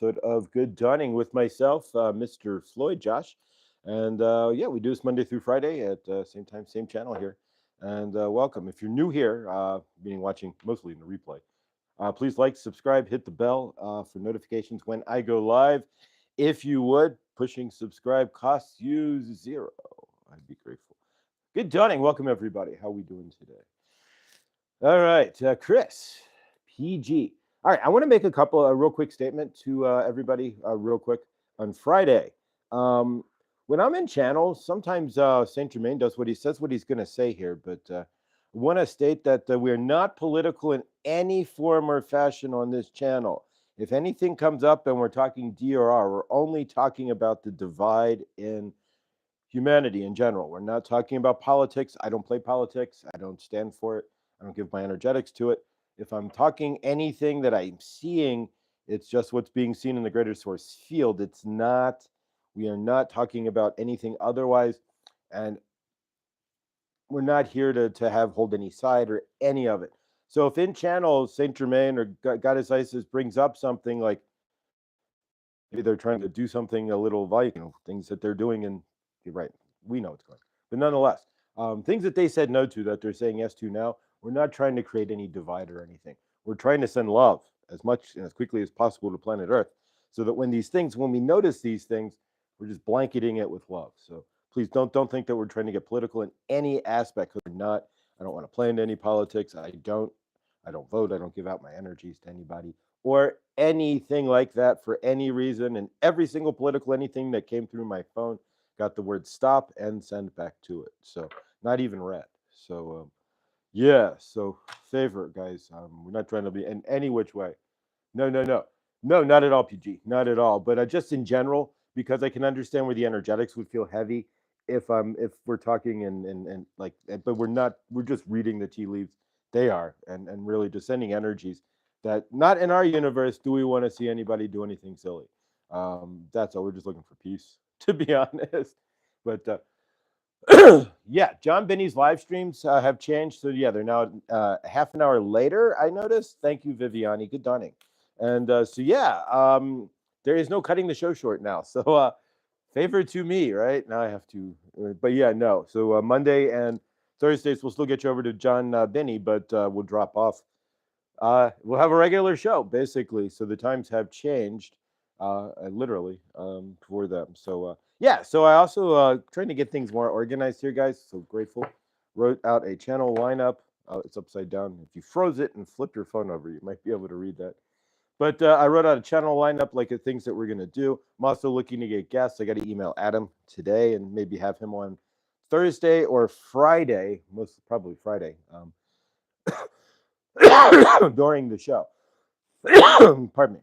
episode of Good Dawning with myself, Mr. Floyd, Josh. And yeah, we do this Monday through Friday at same time, same channel here. And welcome. If you're new here, meaning watching mostly in the replay, please like, subscribe, hit the bell for notifications when I go live. If you would, pushing subscribe costs you zero. I'd be grateful. Good dawning. Welcome, everybody. How we doing today? All right, Chris, PG. All right, I want to make a real quick statement to everybody, real quick. On Friday, um, when I'm in channels, sometimes Saint Germain does what he says, what he's going to say here, but I want to state that we're not political in any form or fashion on this channel. If anything comes up and we're talking DRR, we're only talking about the divide in humanity in general. We're not talking about politics. I don't play politics. I don't stand for it. I don't give my energetics to it. If I'm talking anything that I'm seeing, it's just what's being seen in the greater source field. It's not, we are not talking about anything otherwise. And we're not here to have hold any side or any of it. So if in channel Saint Germain or Goddess Isis brings up something like maybe they're trying to do something a little like, things that they're doing, and you're right, we know what's going on. But nonetheless, things that they said no to that they're saying yes to now, we're not trying to create any divide or anything. We're trying to send love as much and as quickly as possible to planet Earth, so that when we notice these things, we're just blanketing it with love. So please don't think that we're trying to get political in any aspect, because we're not. I don't want to play into any politics. I don't vote. I don't give out my energies to anybody or anything like that for any reason. And every single political anything that came through my phone got the word stop and send back to it. So not even read. So yeah. So favor, guys. We're not trying to be in any which way. No, not at all, PG. Not at all. But just in general, because I can understand where the energetics would feel heavy if we're talking and like, but we're not. We're just reading the tea leaves. They are, and really just sending energies that not in our universe do we want to see anybody do anything silly. That's all. We're just looking for peace, to be honest. But yeah, John Binney's live streams have changed. So yeah, they're now half an hour later. I noticed. Thank you, Viviani. Good dawning. And so yeah, there is no cutting the show short now. So favor to me, right? Now I have to. But yeah, no. So Monday and Thursdays we'll still get you over to John Binney, but we'll drop off. We'll have a regular show basically. So the times have changed, literally for them. So yeah. So I also trying to get things more organized here, guys. So grateful. Wrote out a channel lineup. It's upside down. If you froze it and flipped your phone over, you might be able to read that. But I wrote out a channel lineup, like things that we're going to do. I'm also looking to get guests. I got to email Adam today and maybe have him on Thursday or Friday, most probably Friday, during the show. Pardon me.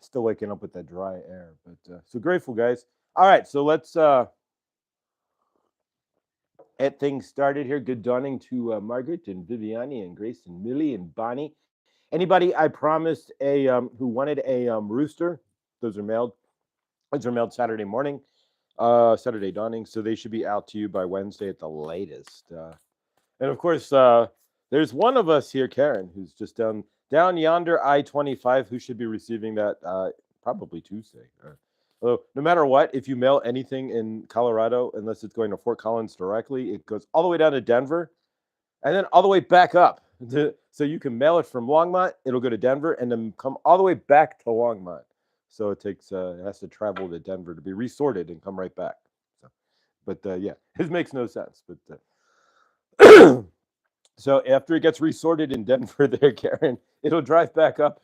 Still waking up with that dry air. But so grateful, guys. All right, so let's get things started here. Good dawning to Margaret and Viviani and Grace and Millie and Bonnie. Anybody I promised who wanted a rooster, those are mailed. Those are mailed Saturday morning, Saturday dawning, so they should be out to you by Wednesday at the latest. And of course, there's one of us here, Karen, who's just down yonder I-25, who should be receiving that probably Tuesday. No matter what, if you mail anything in Colorado, unless it's going to Fort Collins directly, it goes all the way down to Denver and then all the way back up. So you can mail it from Longmont, it'll go to Denver, and then come all the way back to Longmont. So it has to travel to Denver to be resorted and come right back. So, but yeah, it makes no sense. But so after it gets resorted in Denver, there, Karen, it'll drive back up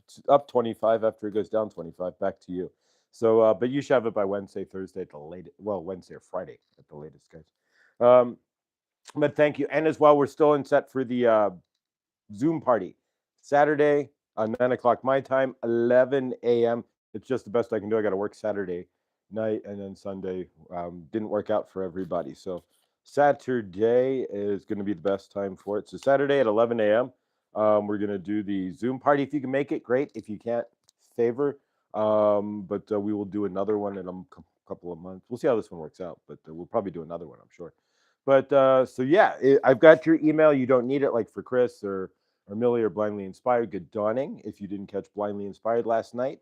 25 after it goes down 25 back to you. So, but you should have it by Wednesday, Thursday at the latest. Well, Wednesday or Friday at the latest, guys. But thank you, and as well, we're still in set for the Zoom party Saturday 9 o'clock my time, 11 a.m. It's just the best I can do. I got to work Saturday night, and then Sunday didn't work out for everybody. So Saturday is going to be the best time for it. So Saturday at 11 a.m. We're going to do the Zoom party. If you can make it, great. If you can't, favor. But we will do another one in a couple of months. We'll see how this one works out, but we'll probably do another one, I'm sure. But so yeah, I've got your email. You don't need it like for Chris or Millie or Blindly Inspired. Good dawning. If you didn't catch Blindly Inspired last night,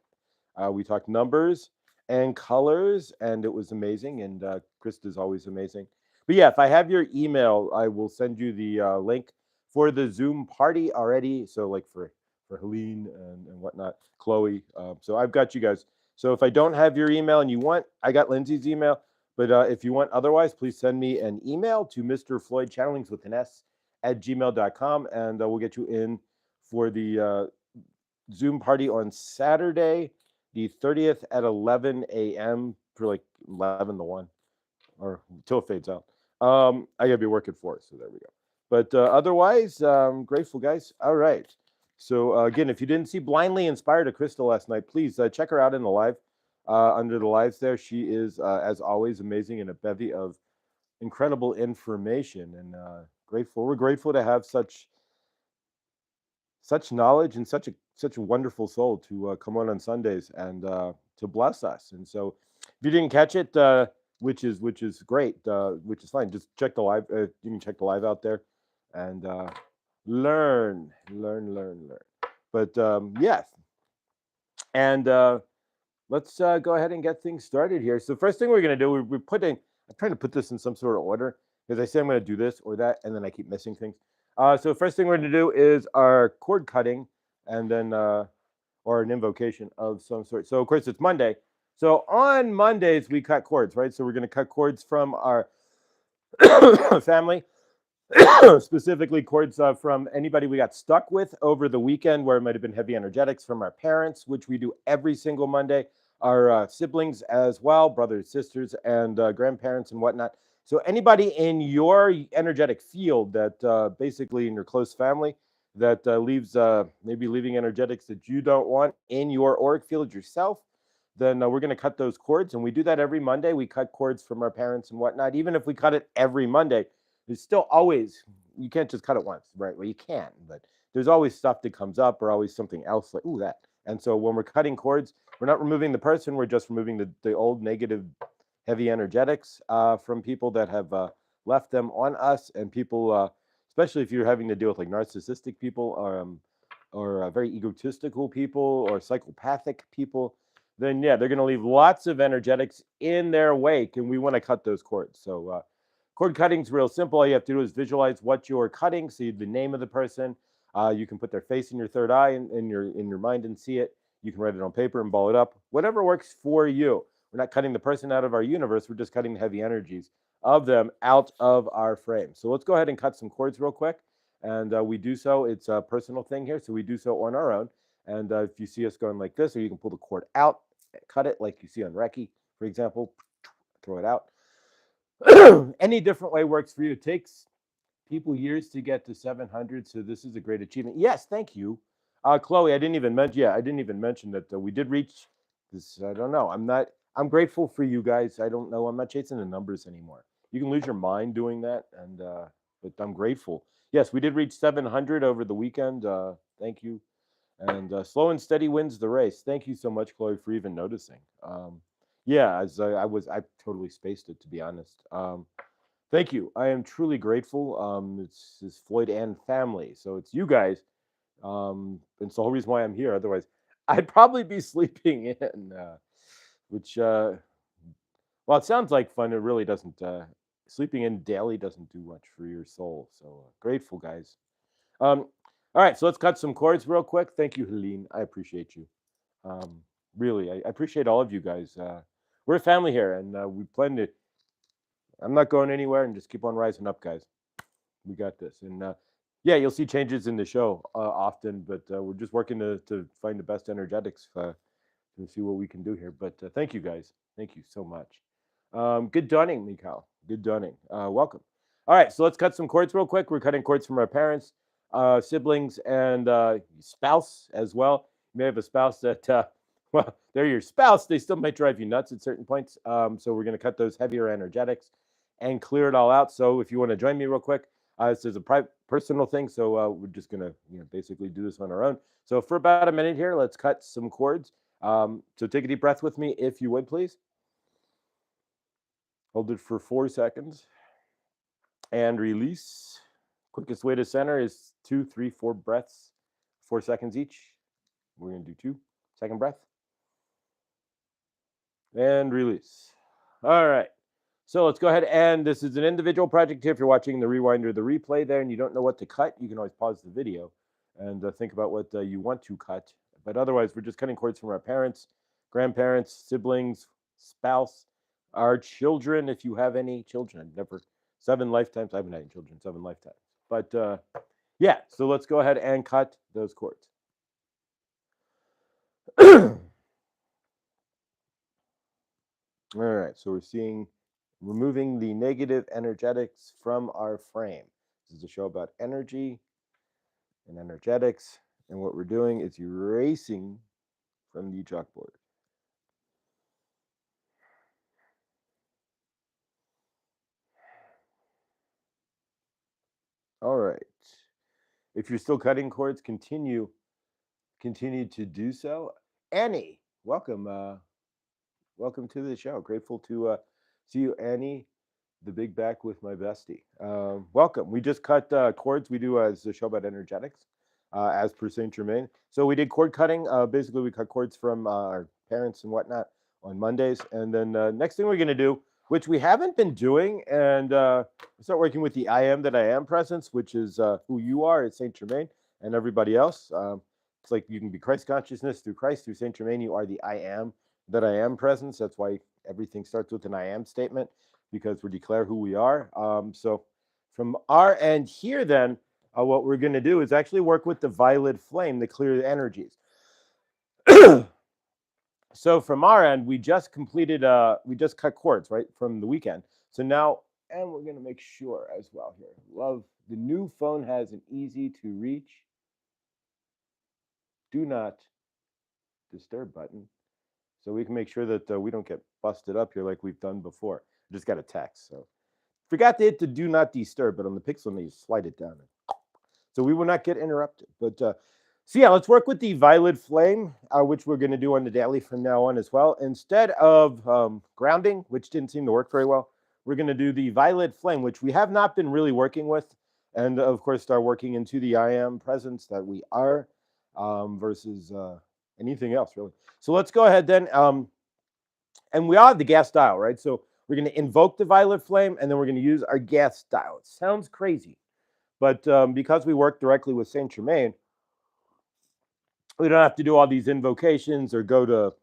We talked numbers and colors, and it was amazing. And Krista's always amazing. But yeah, if I have your email, I will send you the link for the Zoom party already. So like for Helene and whatnot, Chloe. So I've got you guys. So if I don't have your email and you want, I got Lindsay's email. But if you want otherwise, please send me an email to Mr. Floyd Channelings with an S at gmail.com, and we'll get you in for the Zoom party on Saturday, the 30th at 11 a.m. for like 11 to 1 or until it fades out. I got to be working 4, so there we go. But otherwise, grateful, guys. All right. So again, if you didn't see Blindly Inspired to Crystal last night, please check her out in the live. Under the lives there, she is, as always, amazing and a bevy of incredible information. And grateful. We're grateful to have such knowledge and such a wonderful soul to come on Sundays and to bless us. And so, if you didn't catch it, which is great, which is fine, just check the live. You can check the live out there and learn. But yes, and let's go ahead and get things started here. So, first thing we're going to do, we're putting. I'm trying to put this in some sort of order because I say I'm going to do this or that, and then I keep missing things. So first thing we're going to do is our cord cutting, and then or an invocation of some sort. So of course it's Monday. So on Mondays we cut cords, right? So we're going to cut cords from our family, specifically cords from anybody we got stuck with over the weekend, where it might have been heavy energetics from our parents, which we do every single Monday. Our siblings as well, brothers, sisters, and grandparents and whatnot. So anybody in your energetic field that basically in your close family that leaves maybe leaving energetics that you don't want in your auric field yourself, then we're going to cut those cords. And we do that every Monday. We cut cords from our parents and whatnot. Even if we cut it every Monday, there's still always, you can't just cut it once, right? Well, you can, but there's always stuff that comes up or always something else like, ooh, that. And so when we're cutting cords, we're not removing the person, we're just removing the old negative heavy energetics from people that have left them on us, and people, especially if you're having to deal with like narcissistic people or very egotistical people or psychopathic people, then yeah, they're going to leave lots of energetics in their wake, and we want to cut those cords. So cord cutting is real simple. All you have to do is visualize what you're cutting, see the name of the person. You can put their face in your third eye in your mind and see it. You can write it on paper and ball it up. Whatever works for you. We're not cutting the person out of our universe. We're just cutting the heavy energies of them out of our frame. So let's go ahead and cut some cords real quick. And we do so. It's a personal thing here, so we do so on our own. And if you see us going like this, or you can pull the cord out, cut it like you see on Reiki, for example, throw it out. Any different way works for you. It takes people years to get to 700, so this is a great achievement. Yes, thank you. Chloe, I didn't even mention that we did reach this. I don't know. I'm grateful for you guys. I don't know. I'm not chasing the numbers anymore. You can lose your mind doing that, and but I'm grateful. Yes, we did reach 700 over the weekend. Thank you. And slow and steady wins the race. Thank you so much, Chloe, for even noticing. Yeah, as I totally spaced it, to be honest. Thank you. I am truly grateful. It's Floyd and family, so it's you guys. It's the whole reason why I'm here. Otherwise, I'd probably be sleeping in, which, well, it sounds like fun. It really doesn't. Sleeping in daily doesn't do much for your soul. So grateful, guys. All right, so let's cut some cords real quick. Thank you, Helene. I appreciate you. Really, I appreciate all of you guys. We're a family here, and we plan to. I'm not going anywhere, and just keep on rising up, guys. We got this. And yeah, you'll see changes in the show often, but we're just working to find the best energetics to see what we can do here. But thank you, guys. Thank you so much. Good dawning, Mikhail. Good dawning. Welcome. All right, so let's cut some cords real quick. We're cutting cords from our parents, siblings, and spouse as well. You may have a spouse that, well, they're your spouse. They still might drive you nuts at certain points. So we're going to cut those heavier energetics and clear it all out. So if you want to join me real quick, this is a private, personal thing. So we're just going to basically do this on our own. So for about a minute here, let's cut some cords. So take a deep breath with me, if you would, please. Hold it for 4 seconds and release. Quickest way to center is 2, 3, 4 breaths, 4 seconds each. We're going to do 2. Second breath. And release. All right. So let's go ahead, and this is an individual project here. If you're watching the rewind or the replay there and you don't know what to cut, you can always pause the video and think about what you want to cut. But otherwise, we're just cutting cords from our parents, grandparents, siblings, spouse, our children, if you have any children. I've never, 7 lifetimes, I haven't had any children, 7 lifetimes. But yeah, so let's go ahead and cut those cords. All right, so we're seeing removing the negative energetics from our frame. This is a show about energy and energetics, and what we're doing is erasing from the chalkboard. All right. If you're still cutting cords, continue to do so. Annie, welcome. Welcome to the show. Grateful to see you, Annie. The big back with my bestie. Welcome. We just cut cords. We do as a show about energetics, as per Saint Germain. So we did cord cutting. Basically, we cut cords from our parents and whatnot on Mondays. And then next thing we're going to do, which we haven't been doing, and start working with the I am that I am presence, which is who you are at Saint Germain and everybody else. It's like you can be Christ consciousness through Christ, through Saint Germain. You are the I am that I am presence. That's why everything starts with an I am statement, because we declare who we are. So from our end here, then, what we're going to do is actually work with the violet flame to clear the energies. So from our end, we just completed, we just cut cords, right, from the weekend. So now, and we're going to make sure as well here. Love, the new phone has an easy to reach, do not disturb button. So we can make sure that we don't get busted up here like we've done before. I just got a text, so forgot to hit the do not disturb, but on the Pixel, you slide it down. So we will not get interrupted. But so yeah, let's work with the violet flame, which we're going to do on the daily from now on as well. Instead of grounding, which didn't seem to work very well, we're going to do the violet flame, which we have not been really working with. And of course, start working into the I am presence that we are versus anything else, really. So let's go ahead then. And we all have the gas dial, right? So we're going to invoke the violet flame, and then we're going to use our gas dial. It sounds crazy, but because we work directly with Saint Germain, we don't have to do all these invocations or go to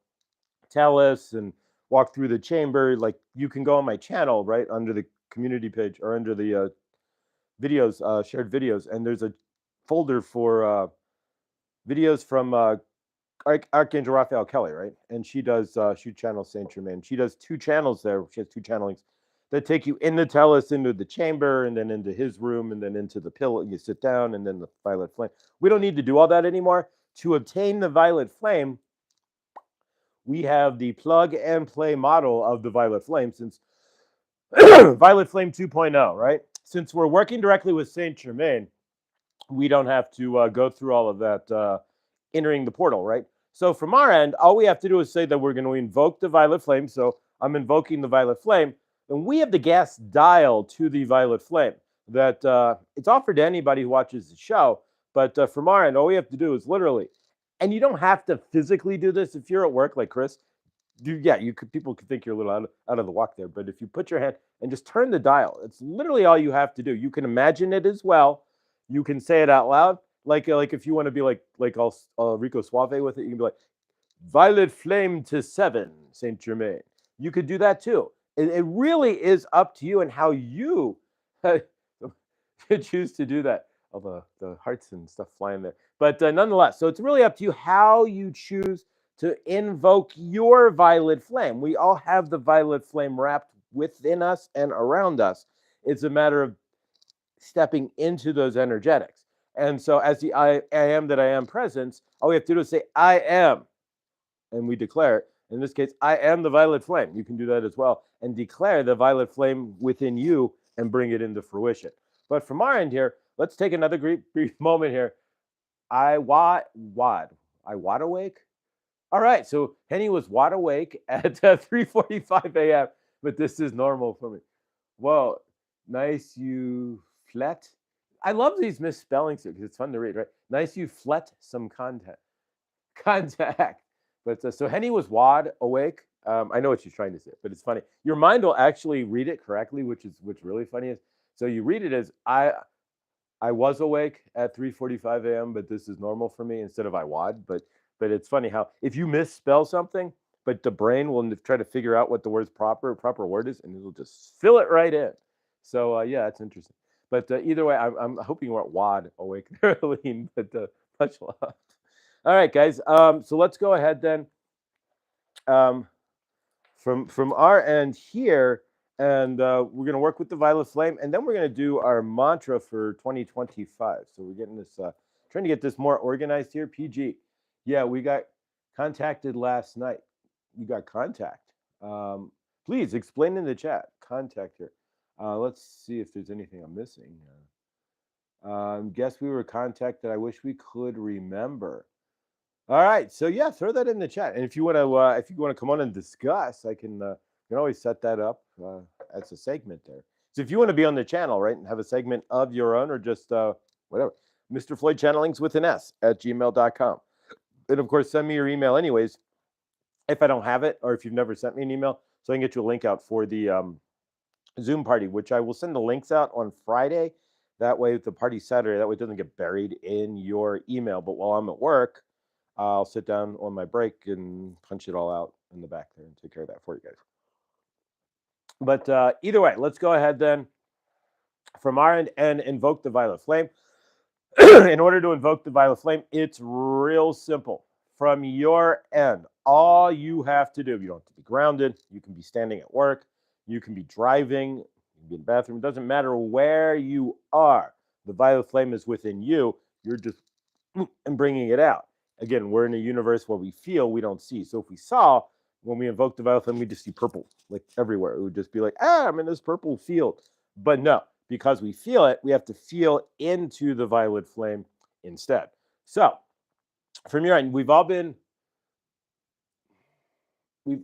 Tellus and walk through the chamber. Like, you can go on my channel, right, under the community page or under the videos, shared videos, and there's a folder for videos from Archangel Raphael Kelly, right? And she does, she channels Saint Germain. She does 2 channels there. She has 2 channelings that take you in the Tellus, into the chamber, and then into his room, and then into the pillow. You sit down, and then the violet flame. We don't need to do all that anymore. To obtain the violet flame, we have the plug and play model of the violet flame, since violet flame 2.0, right? Since we're working directly with Saint Germain, we don't have to go through all of that entering the portal, right? So from our end, all we have to do is say that we're going to invoke the violet flame. So I'm invoking the violet flame, and we have the gas dial to the violet flame that it's offered to anybody who watches the show. But from our end, all we have to do is literally, and you don't have to physically do this if you're at work like Chris. You could, people could think you're a little out of the walk there, but if you put your hand and just turn the dial, it's literally all you have to do. You can imagine it as well. You can say it out loud, like if you want to be like all Rico Suave with it, you can be like, violet flame to 7, Saint Germain. You could do that too. It really is up to you and how you choose to do that. All the hearts and stuff flying there, but nonetheless, so it's really up to you how you choose to invoke your violet flame. We all have the violet flame wrapped within us and around us. It's a matter of stepping into those energetics. And so as the I am that I am presence, all we have to do is say, I am, and we declare it. In this case, I am the violet flame. You can do that as well and declare the violet flame within you and bring it into fruition. But from our end here, let's take another brief moment here. I wad awake. All right, so Henny was wide awake at 3:45 a.m., but this is normal for me. Whoa, nice you flet. I love these misspellings here because it's fun to read, right? Nice you flet some contact. But so Henny was wide awake I know what she's trying to say, but it's funny. Your mind will actually read it correctly, which really funny is. So you read it as I was awake at 3:45 a.m., but this is normal for me instead of I wad. But it's funny how if you misspell something, but the brain will try to figure out what the word's proper word is, and it'll just fill it right in. So yeah, that's interesting. But either way, I'm hoping you weren't wad awake there, Aline. But much love. All right, guys. So let's go ahead then. Um, from our end here, and we're going to work with the violet flame, and then we're going to do our mantra for 2025. So we're getting this, trying to get this more organized here. PG, yeah, we got contacted last night. You got contact. Please explain in the chat. Contact here. Let's see if there's anything I'm missing. Guess we were contacted. I wish we could remember. All right, so yeah, throw that in the chat, and if you want to come on and discuss, I can always set that up as a segment there. So if you want to be on the channel, right, and have a segment of your own, or just whatever, Mr. Floyd Channelings with an S at gmail.com, and of course send me your email anyways, if I don't have it, or if you've never sent me an email, so I can get you a link out for the Zoom party, which I will send the links out on Friday. That way, the party Saturday, that way it doesn't get buried in your email. But while I'm at work, I'll sit down on my break and punch it all out in the back there and take care of that for you guys. But either way, let's go ahead then from our end and invoke the violet flame. In order to invoke the violet flame, it's real simple. From your end, all you have to do, you don't have to be grounded, you can be standing at work, you can be driving, you can be in the bathroom, it doesn't matter where you are. The violet flame is within you. You're just and bringing it out. Again, we're in a universe where we feel, we don't see. So if we saw, when we invoke the violet flame, we just see purple like everywhere. It would just be like, I'm in this purple field. But no, because we feel it, we have to feel into the violet flame instead. So from your end, we've all been I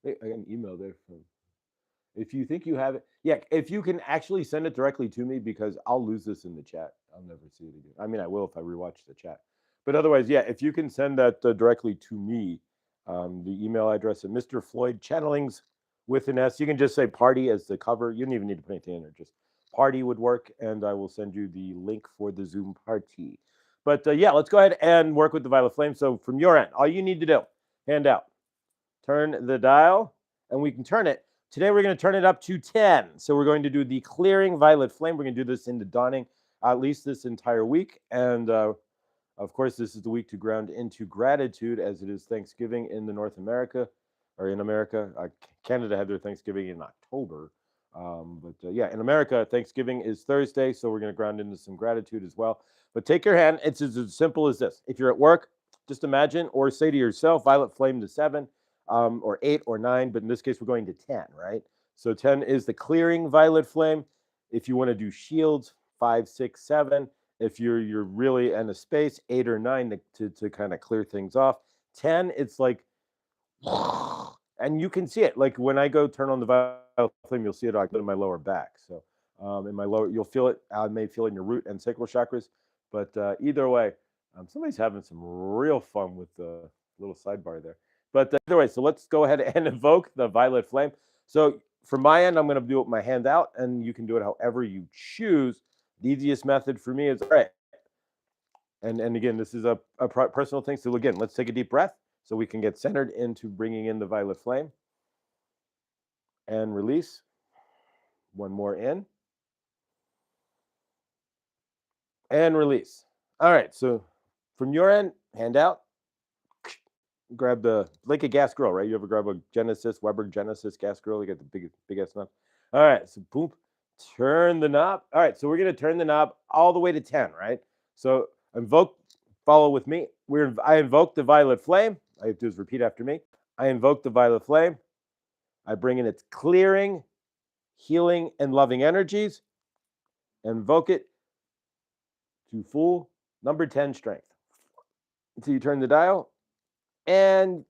got an email there from, if you think you have it, yeah, if you can actually send it directly to me, because I'll lose this in the chat. I'll never see it again. I mean, I will if I rewatch the chat. But otherwise, yeah, if you can send that directly to me, the email address at Mr. Floyd Channelings with an S. You can just say party as the cover. You don't even need to put anything in there. Just party would work, and I will send you the link for the Zoom party. But yeah, let's go ahead and work with the violet flame. So from your end, all you need to do, hand out, turn the dial, and we can turn it. Today we're going to turn it up to 10. So we're going to do the clearing violet flame. We're going to do this into dawning at least this entire week. And of course, this is the week to ground into gratitude, as it is Thanksgiving in the North America, or in America. Canada had their Thanksgiving in October. But yeah, in America, Thanksgiving is Thursday. So we're going to ground into some gratitude as well. But take your hand. It's as simple as this. If you're at work, just imagine or say to yourself, violet flame to 7. Or 8 or 9, but in this case, we're going to 10, right? So 10 is the clearing violet flame. If you want to do shields, 5, 6, 7. If you're really in a space, 8 or 9 to kind of clear things off. 10, it's like, and you can see it. Like when I go turn on the violet flame, you'll see it in my lower back. So in my lower, you'll feel it. I may feel it in your root and sacral chakras. But either way, somebody's having some real fun with the little sidebar there. But either way, so let's go ahead and invoke the violet flame. So from my end, I'm going to do it with my hand out, and you can do it however you choose. The easiest method for me is, all right. And again, this is a personal thing. So again, let's take a deep breath so we can get centered into bringing in the violet flame. And release. One more in. And release. All right, so from your end, hand out. Grab the, like a gas grill, right? You ever grab a Genesis, Weber Genesis gas grill? You got the big ass knob. All right, so boom, turn the knob. All right, so we're gonna turn the knob all the way to 10, right? So invoke, follow with me. I invoke the violet flame. All I have to do is repeat after me. I invoke the violet flame. I bring in its clearing, healing, and loving energies. Invoke it to full number 10 strength. Until you turn the dial. And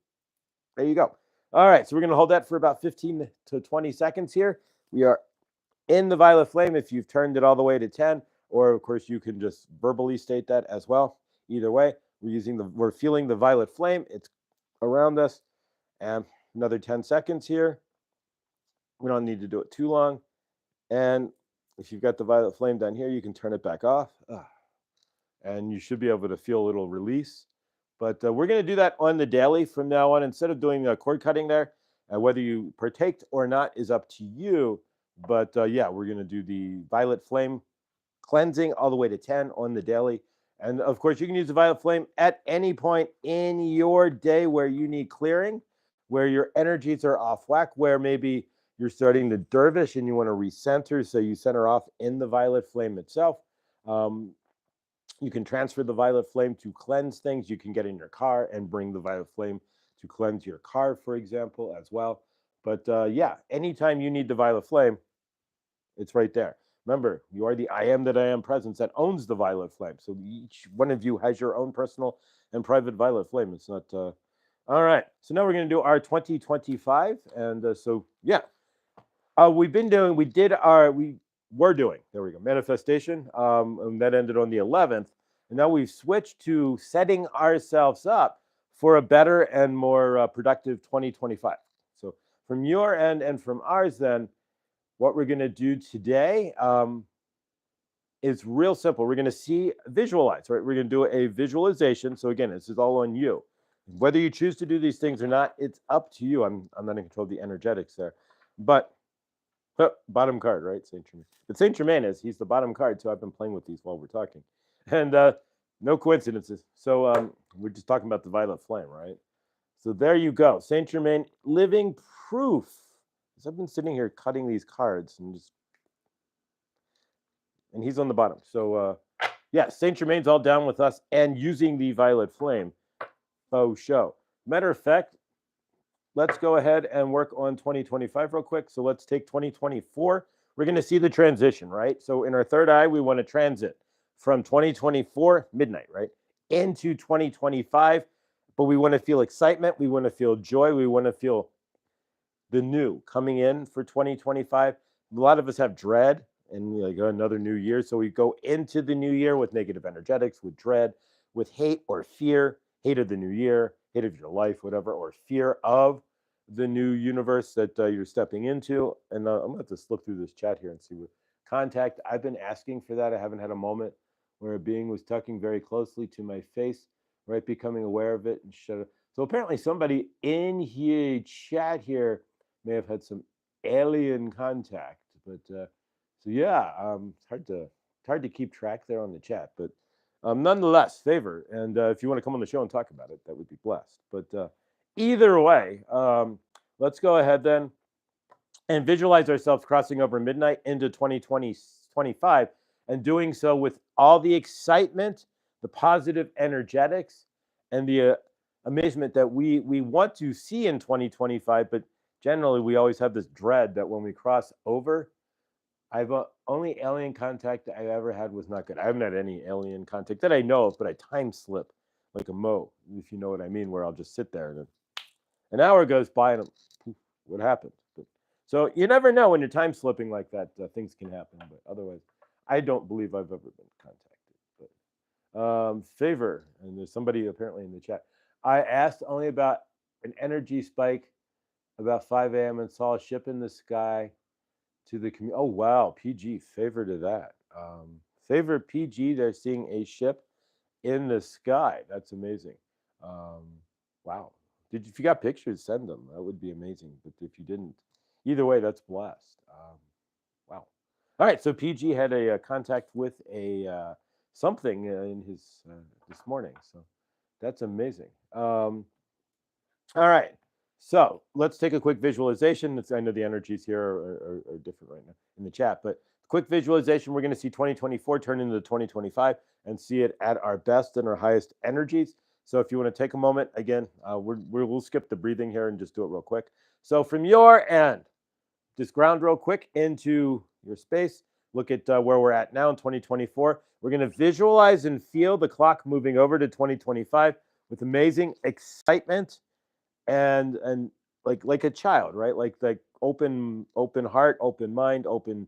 there you go. All right, so we're going to hold that for about 15 to 20 seconds here. We are in the violet flame if you've turned it all the way to 10, or of course you can just verbally state that as well. Either way, We're feeling the violet flame. It's around us. And another 10 seconds here. We don't need to do it too long. And if you've got the violet flame down here, you can turn it back off. And you should be able to feel a little release. But we're going to do that on the daily from now on. Instead of doing cord cutting there, whether you partake or not is up to you. But yeah, we're going to do the violet flame cleansing all the way to 10 on the daily. And of course, you can use the violet flame at any point in your day where you need clearing, where your energies are off whack, where maybe you're starting to dervish and you want to recenter. So you center off in the violet flame itself. You can transfer the violet flame to cleanse things. You can get in your car and bring the violet flame to cleanse your car, for example, as well. But yeah, anytime you need the violet flame, it's right there. Remember, you are the I am that I am presence that owns the violet flame. So each one of you has your own personal and private violet flame. It's not. All right. So now we're going to do our 2025. And so, yeah, we were doing, there we go, manifestation. And that ended on the 11th. And now we've switched to setting ourselves up for a better and more productive 2025. So from your end and from ours, then, what we're going to do today is real simple. We're going to visualize, right? We're going to do a visualization. So again, this is all on you. Whether you choose to do these things or not, it's up to you. I'm not in control of the energetics there. But bottom card, right? Saint Germain. But Saint Germain he's the bottom card. So I've been playing with these while we're talking. And no coincidences. So we're just talking about the violet flame, right? So there you go. Saint Germain, living proof. I've been sitting here cutting these cards and he's on the bottom. So yeah, Saint Germain's all down with us and using the violet flame. Faux show. Matter of fact, let's go ahead and work on 2025 real quick. So let's take 2024. We're going to see the transition, right? So in our third eye, we want to transit from 2024 midnight, right, into 2025. But we want to feel excitement. We want to feel joy. We want to feel the new coming in for 2025. A lot of us have dread and like another new year. So we go into the new year with negative energetics, with dread, with hate or fear, hate of the new year, hate of your life, whatever, or fear of the new universe that you're stepping into. And I'm going to just look through this chat here and see what contact. I've been asking for that. I haven't had a moment where a being was tucking very closely to my face, right, becoming aware of it and shut it. So apparently somebody in here chat here may have had some alien contact, but so yeah, it's hard to keep track there on the chat, but nonetheless, favor. And if you want to come on the show and talk about it, that would be blessed. But either way, let's go ahead then and visualize ourselves crossing over midnight into 2025 and doing so with all the excitement, the positive energetics, and the amazement that we want to see in 2025, but generally, we always have this dread that when we cross over, only alien contact that I've ever had was not good. I haven't had any alien contact that I know of, but I time slip like a mo, if you know what I mean, where I'll just sit there and then an hour goes by and poof, what happened? So you never know when you're time slipping like that, things can happen. But otherwise, I don't believe I've ever been contacted. But favor, and there's somebody apparently in the chat. I asked only about an energy spike about 5 a.m. and saw a ship in the sky to the community. Oh, wow. PG, favor to that. Favor PG, they're seeing a ship in the sky. That's amazing. Wow. If you got pictures, send them. That would be amazing. But if you didn't, either way, that's blessed. Wow. All right. So PG had a contact with a something in his this morning. So that's amazing. All right. So let's take a quick visualization. I know the energies here are different right now in the chat, but quick visualization. We're going to see 2024 turn into 2025 and see it at our best and our highest energies. So if you want to take a moment, again, we'll skip the breathing here and just do it real quick. So from your end, just ground real quick into your space. Look at where we're at now in 2024. We're going to visualize and feel the clock moving over to 2025 with amazing excitement and like a child, right? Like open heart, open mind, open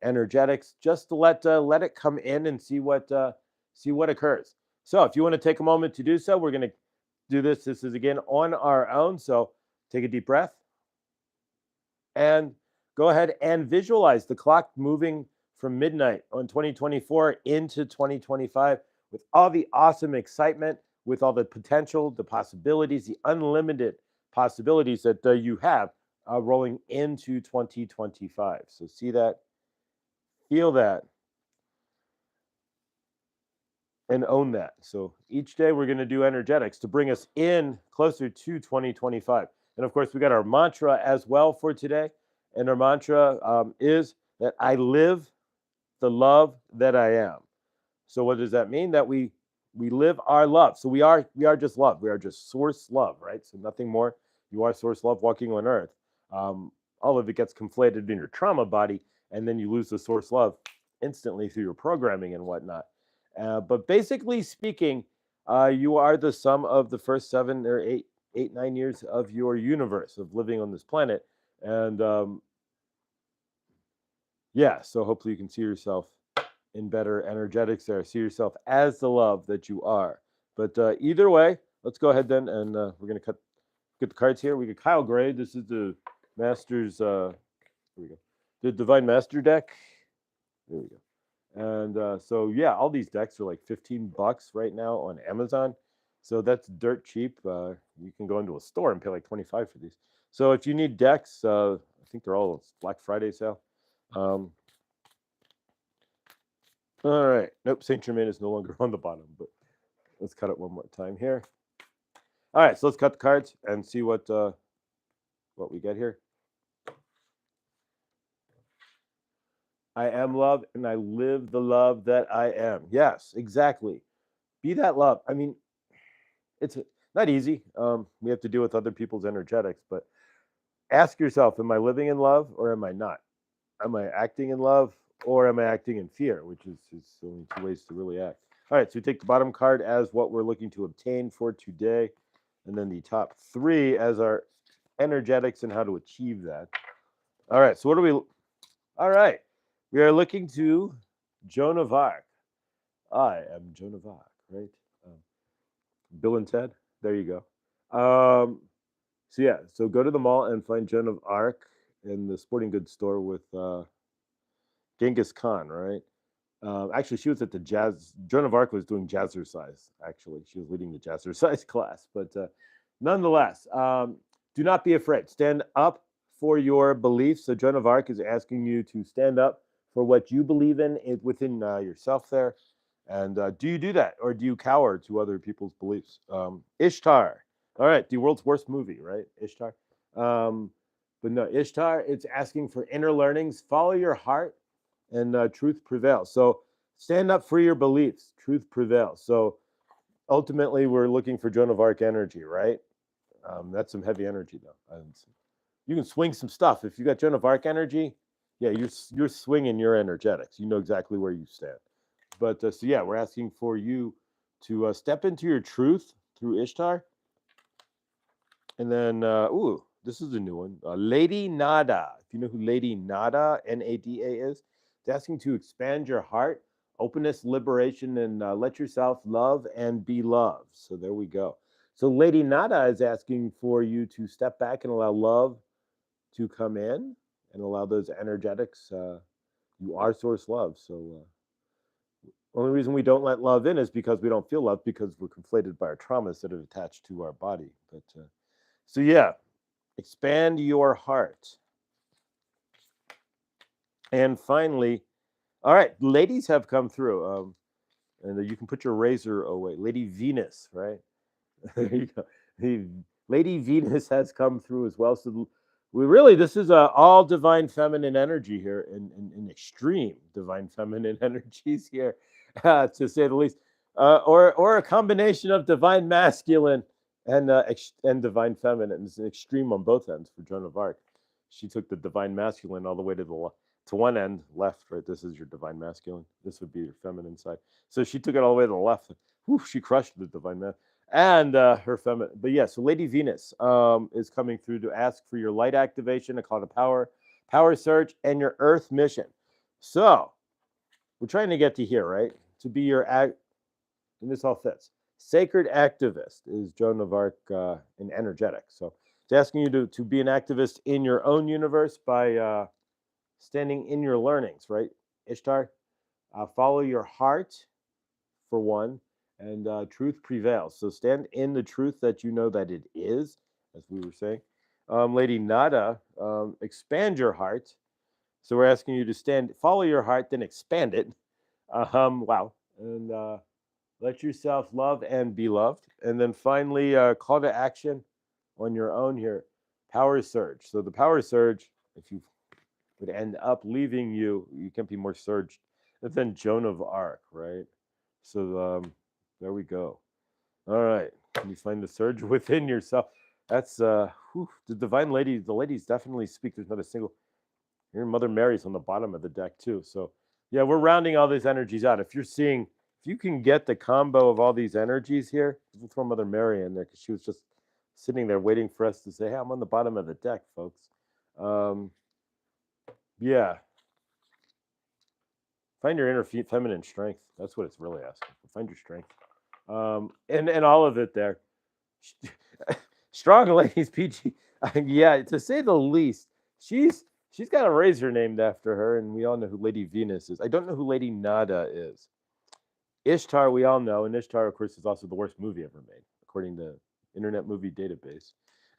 energetics, just to let it come in and see what occurs. So if you want to take a moment to do so, we're going to do this. This is again on our own. So take a deep breath and go ahead and visualize the clock moving from midnight on 2024 into 2025 with all the awesome excitement, with all the potential, the possibilities, the unlimited possibilities that you have rolling into 2025. So see that, feel that, and own that. So each day we're going to do energetics to bring us in closer to 2025. And of course, we got our mantra as well for today. And our mantra is that I live the love that I am. So what does that mean? That we live our love. So we are just love. We are just source love, right? So nothing more. You are source love walking on earth. All of it gets conflated in your trauma body, and then you lose the source love instantly through your programming and whatnot. But basically speaking, you are the sum of the first 7 or 9 years of your universe of living on this planet. And yeah, so hopefully you can see yourself in better energetics there. See yourself as the love that you are. But either way, let's go ahead then, and we're going to get the cards here. We got Kyle Gray. This is the Masters. Here we go. The Divine Master deck. There we go. And so yeah, all these decks are like $15 right now on Amazon. So that's dirt cheap. You can go into a store and pay like $25 for these. So if you need decks, I think they're all Black Friday sale. All right. Nope, Saint Germain is no longer on the bottom, but let's cut it one more time here. All right, so let's cut the cards and see what we get here. I am love, and I live the love that I am. Yes, exactly. Be that love. I mean, it's not easy. We have to deal with other people's energetics, but ask yourself, am I living in love or am I not? Am I acting in love or am I acting in fear, which is only two ways to really act. All right, so we take the bottom card as what we're looking to obtain for today, and then the top 3 as our energetics and how to achieve that. All right, so what do we... All right, we are looking to Joan of Arc. I am Joan of Arc, right? Bill and Ted, there you go. So yeah, so go to the mall and find Joan of Arc in the sporting goods store with Genghis Khan, right? Actually, she was at the Joan of Arc was doing jazzercise, actually. She was leading the jazzercise class. But nonetheless, do not be afraid. Stand up for your beliefs. So Joan of Arc is asking you to stand up for what you believe in within yourself there. And do you do that? Or do you cower to other people's beliefs? Ishtar. All right, the world's worst movie, right? Ishtar. But no, Ishtar, it's asking for inner learnings. Follow your heart and truth prevails. So stand up for your beliefs. Truth prevails. So ultimately, we're looking for Joan of Arc energy, right? That's some heavy energy, though. And you can swing some stuff. If you got Joan of Arc energy, yeah, you're swinging your energetics. You know exactly where you stand. But so yeah, we're asking for you to step into your truth through Ishtar. And then, this is a new one. Lady Nada. If you know who Lady Nada, Nada is, it's asking to expand your heart, openness, liberation, and let yourself love and be loved. So there we go. So Lady Nada is asking for you to step back and allow love to come in and allow those energetics. You are source love. So only reason we don't let love in is because we don't feel love, because we're conflated by our traumas that are attached to our body. But so yeah, expand your heart. And finally, all right, ladies have come through. And you can put your razor away. Lady Venus, right? There you go. Lady Venus has come through as well. So this is all divine feminine energy here, in extreme divine feminine energies here, to say the least, or a combination of divine masculine and divine feminine. It's an extreme on both ends for Joan of Arc. She took the divine masculine all the way to one end left, right? This is your divine masculine. This would be your feminine side. So she took it all the way to the left. Whew, she crushed the divine masculine and her feminine. But yeah, so Lady Venus is coming through to ask for your light activation, a call to power surge, and your earth mission. So we're trying to get to here, right? To be your and this all fits. Sacred activist is Joan of Arc in energetic. So it's asking you to be an activist in your own universe by standing in your learnings, right? Ishtar, follow your heart for one, and truth prevails. So stand in the truth that you know that it is, as we were saying. Lady Nada, expand your heart. So we're asking you to follow your heart, then expand it. Wow. And let yourself love and be loved. And then finally, call to action on your own here. Power surge. So the power surge, if you would end up leaving you can't be more surged than Joan of Arc, right? So there we go. All right. Can you find the surge within yourself? That's the divine lady. The ladies definitely speak. There's not a single. Here, Mother Mary's on the bottom of the deck too. So yeah, we're rounding all these energies out. If you can get the combo of all these energies here, we'll throw Mother Mary in there because she was just sitting there waiting for us to say, "Hey, I'm on the bottom of the deck, folks." Yeah. Find your inner feminine strength. That's what it's really asking for. Find your strength. And all of it there. Strong ladies, PG. Yeah, to say the least. She's got a razor named after her, and we all know who Lady Venus is. I don't know who Lady Nada is. Ishtar, we all know, and Ishtar, of course, is also the worst movie ever made, according to Internet Movie Database.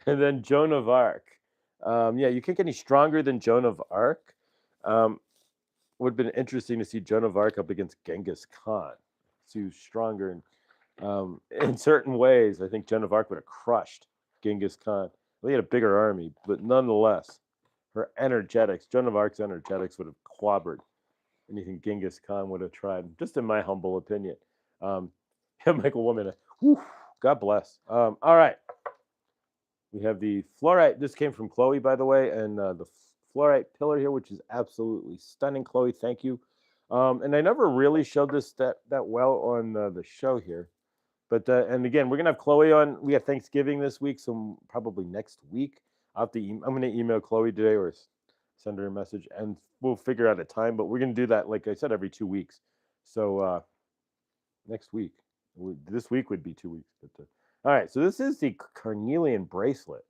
And then Joan of Arc. Yeah, you can't get any stronger than Joan of Arc. Would have been interesting to see Joan of Arc up against Genghis Khan. See who's stronger, and in certain ways, I think Joan of Arc would have crushed Genghis Khan. He had a bigger army, but nonetheless, her energetics, Joan of Arc's energetics, would have clobbered anything Genghis Khan would have tried. Just in my humble opinion. Michael Woman, God bless. All right. We have the fluorite. This came from Chloe, by the way, and the fluorite pillar here, which is absolutely stunning. Chloe, thank you. And I never really showed this that well on the show here. But and again, we're gonna have Chloe on. We have Thanksgiving this week, so probably next week. I'm gonna email Chloe today or send her a message, and we'll figure out a time. But we're gonna do that, like I said, every 2 weeks. So next week, this week would be 2 weeks. But all right, so this is the carnelian bracelet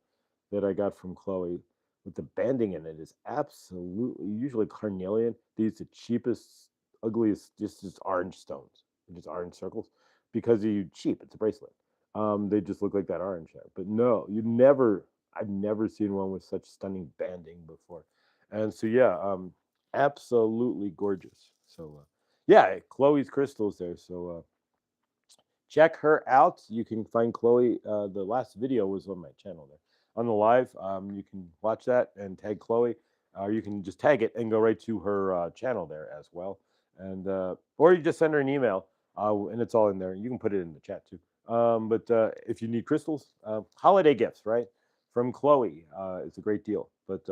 that I got from Chloe with the banding in it. Is absolutely usually carnelian. These the cheapest, ugliest, just orange stones, just orange circles. Because you cheap, it's a bracelet. They just look like that orange hair. But no, I've never seen one with such stunning banding before. And so yeah, absolutely gorgeous. So yeah, Chloe's crystals there. So check her out. You can find Chloe. The last video was on my channel there on the live. You can watch that and tag Chloe, or you can just tag it and go right to her channel there as well. And or you just send her an email, and it's all in there. You can put it in the chat too. But if you need crystals, holiday gifts, right, from Chloe, it's a great deal. But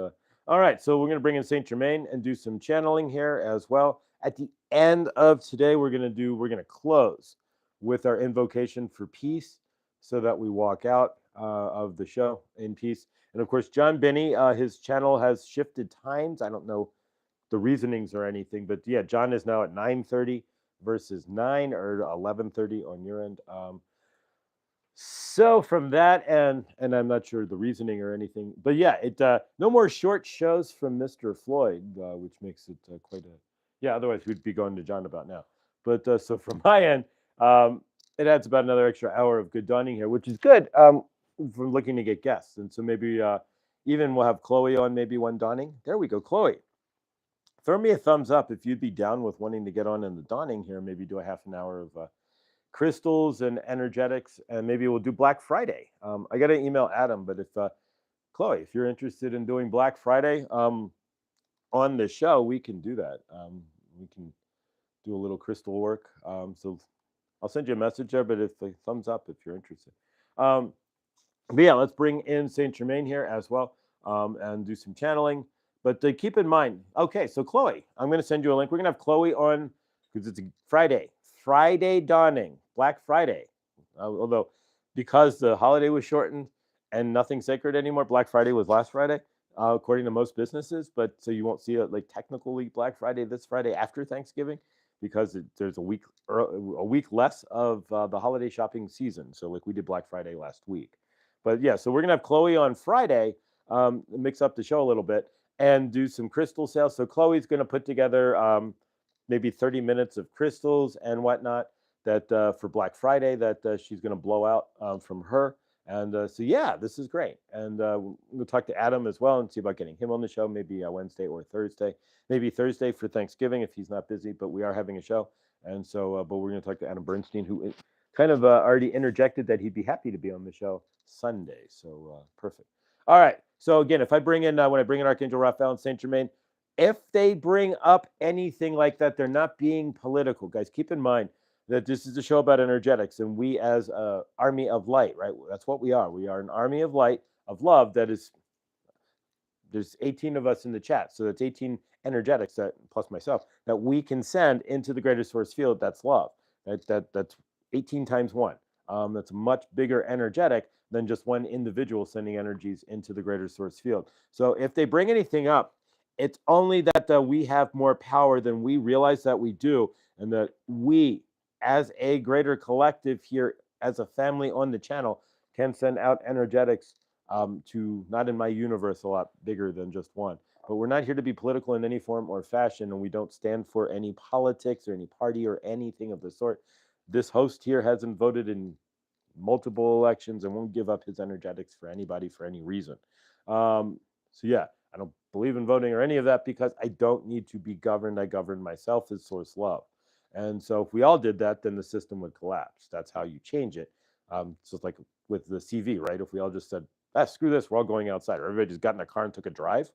all right, so we're going to bring in Saint Germain and do some channeling here as well. At the end of today, we're going to close with our invocation for peace, so that we walk out of the show in peace. And of course, John Binney, his channel has shifted times. I don't know the reasonings or anything, but yeah, John is now at 9:30 versus 9 or 11:30 on your end. So from that, and I'm not sure the reasoning or anything, but yeah, it no more short shows from Mr. Floyd, which makes it quite a yeah. Otherwise, we'd be going to John about now. But so from my end, it adds about another extra hour of good dawning here, which is good. From looking to get guests, and so maybe even we'll have Chloe on maybe one dawning. There we go, Chloe. Throw me a thumbs up if you'd be down with wanting to get on in the dawning here. Maybe do a half an hour of crystals and energetics, and maybe we'll do Black Friday. I got to email Adam, but if Chloe, if you're interested in doing Black Friday on the show, we can do that. We can do a little crystal work. So I'll send you a message there, but if thumbs up if you're interested. But yeah, let's bring in Saint Germain here as well and do some channeling. But keep in mind, okay, so Chloe, I'm going to send you a link. We're going to have Chloe on because it's a Friday dawning, Black Friday. Although, because the holiday was shortened and nothing sacred anymore, Black Friday was last Friday, according to most businesses. But so you won't see it like technically Black Friday this Friday after Thanksgiving, because there's a week less of the holiday shopping season. So like we did Black Friday last week. But yeah, so we're gonna have Chloe on Friday, mix up the show a little bit and do some crystal sales. So Chloe's gonna put together maybe 30 minutes of crystals and whatnot that for Black Friday that she's gonna blow out from her. And so yeah, this is great. And we'll talk to Adam as well and see about getting him on the show, maybe Wednesday or Thursday. Maybe Thursday for Thanksgiving if he's not busy, but we are having a show. And so, but we're going to talk to Adam Bernstein, who kind of already interjected that he'd be happy to be on the show Sunday. So perfect. All right. So again, if I bring in, when I bring in Archangel Raphael and Saint Germain, if they bring up anything like that, they're not being political. Guys, keep in mind that this is a show about energetics, and we as an army of light, right? That's what we are. We are an army of light, of love that is, there's 18 of us in the chat. So that's 18 energetics that plus myself that we can send into the greater source field. That's love. That's 18 times one. That's a much bigger energetic than just one individual sending energies into the greater source field. So if they bring anything up, it's only that we have more power than we realize that we do, and that we, as a greater collective here, as a family on the channel, can send out energetics to, not in my universe, a lot bigger than just one. But we're not here to be political in any form or fashion, and we don't stand for any politics or any party or anything of the sort. This host here hasn't voted in multiple elections and won't give up his energetics for anybody for any reason. So yeah, I don't believe in voting or any of that because I don't need to be governed. I govern myself as source love. And so if we all did that, then the system would collapse. That's how you change it. So it's like with the CV, right? If we all just said, screw this, we're all going outside, or everybody just got in a car and took a drive,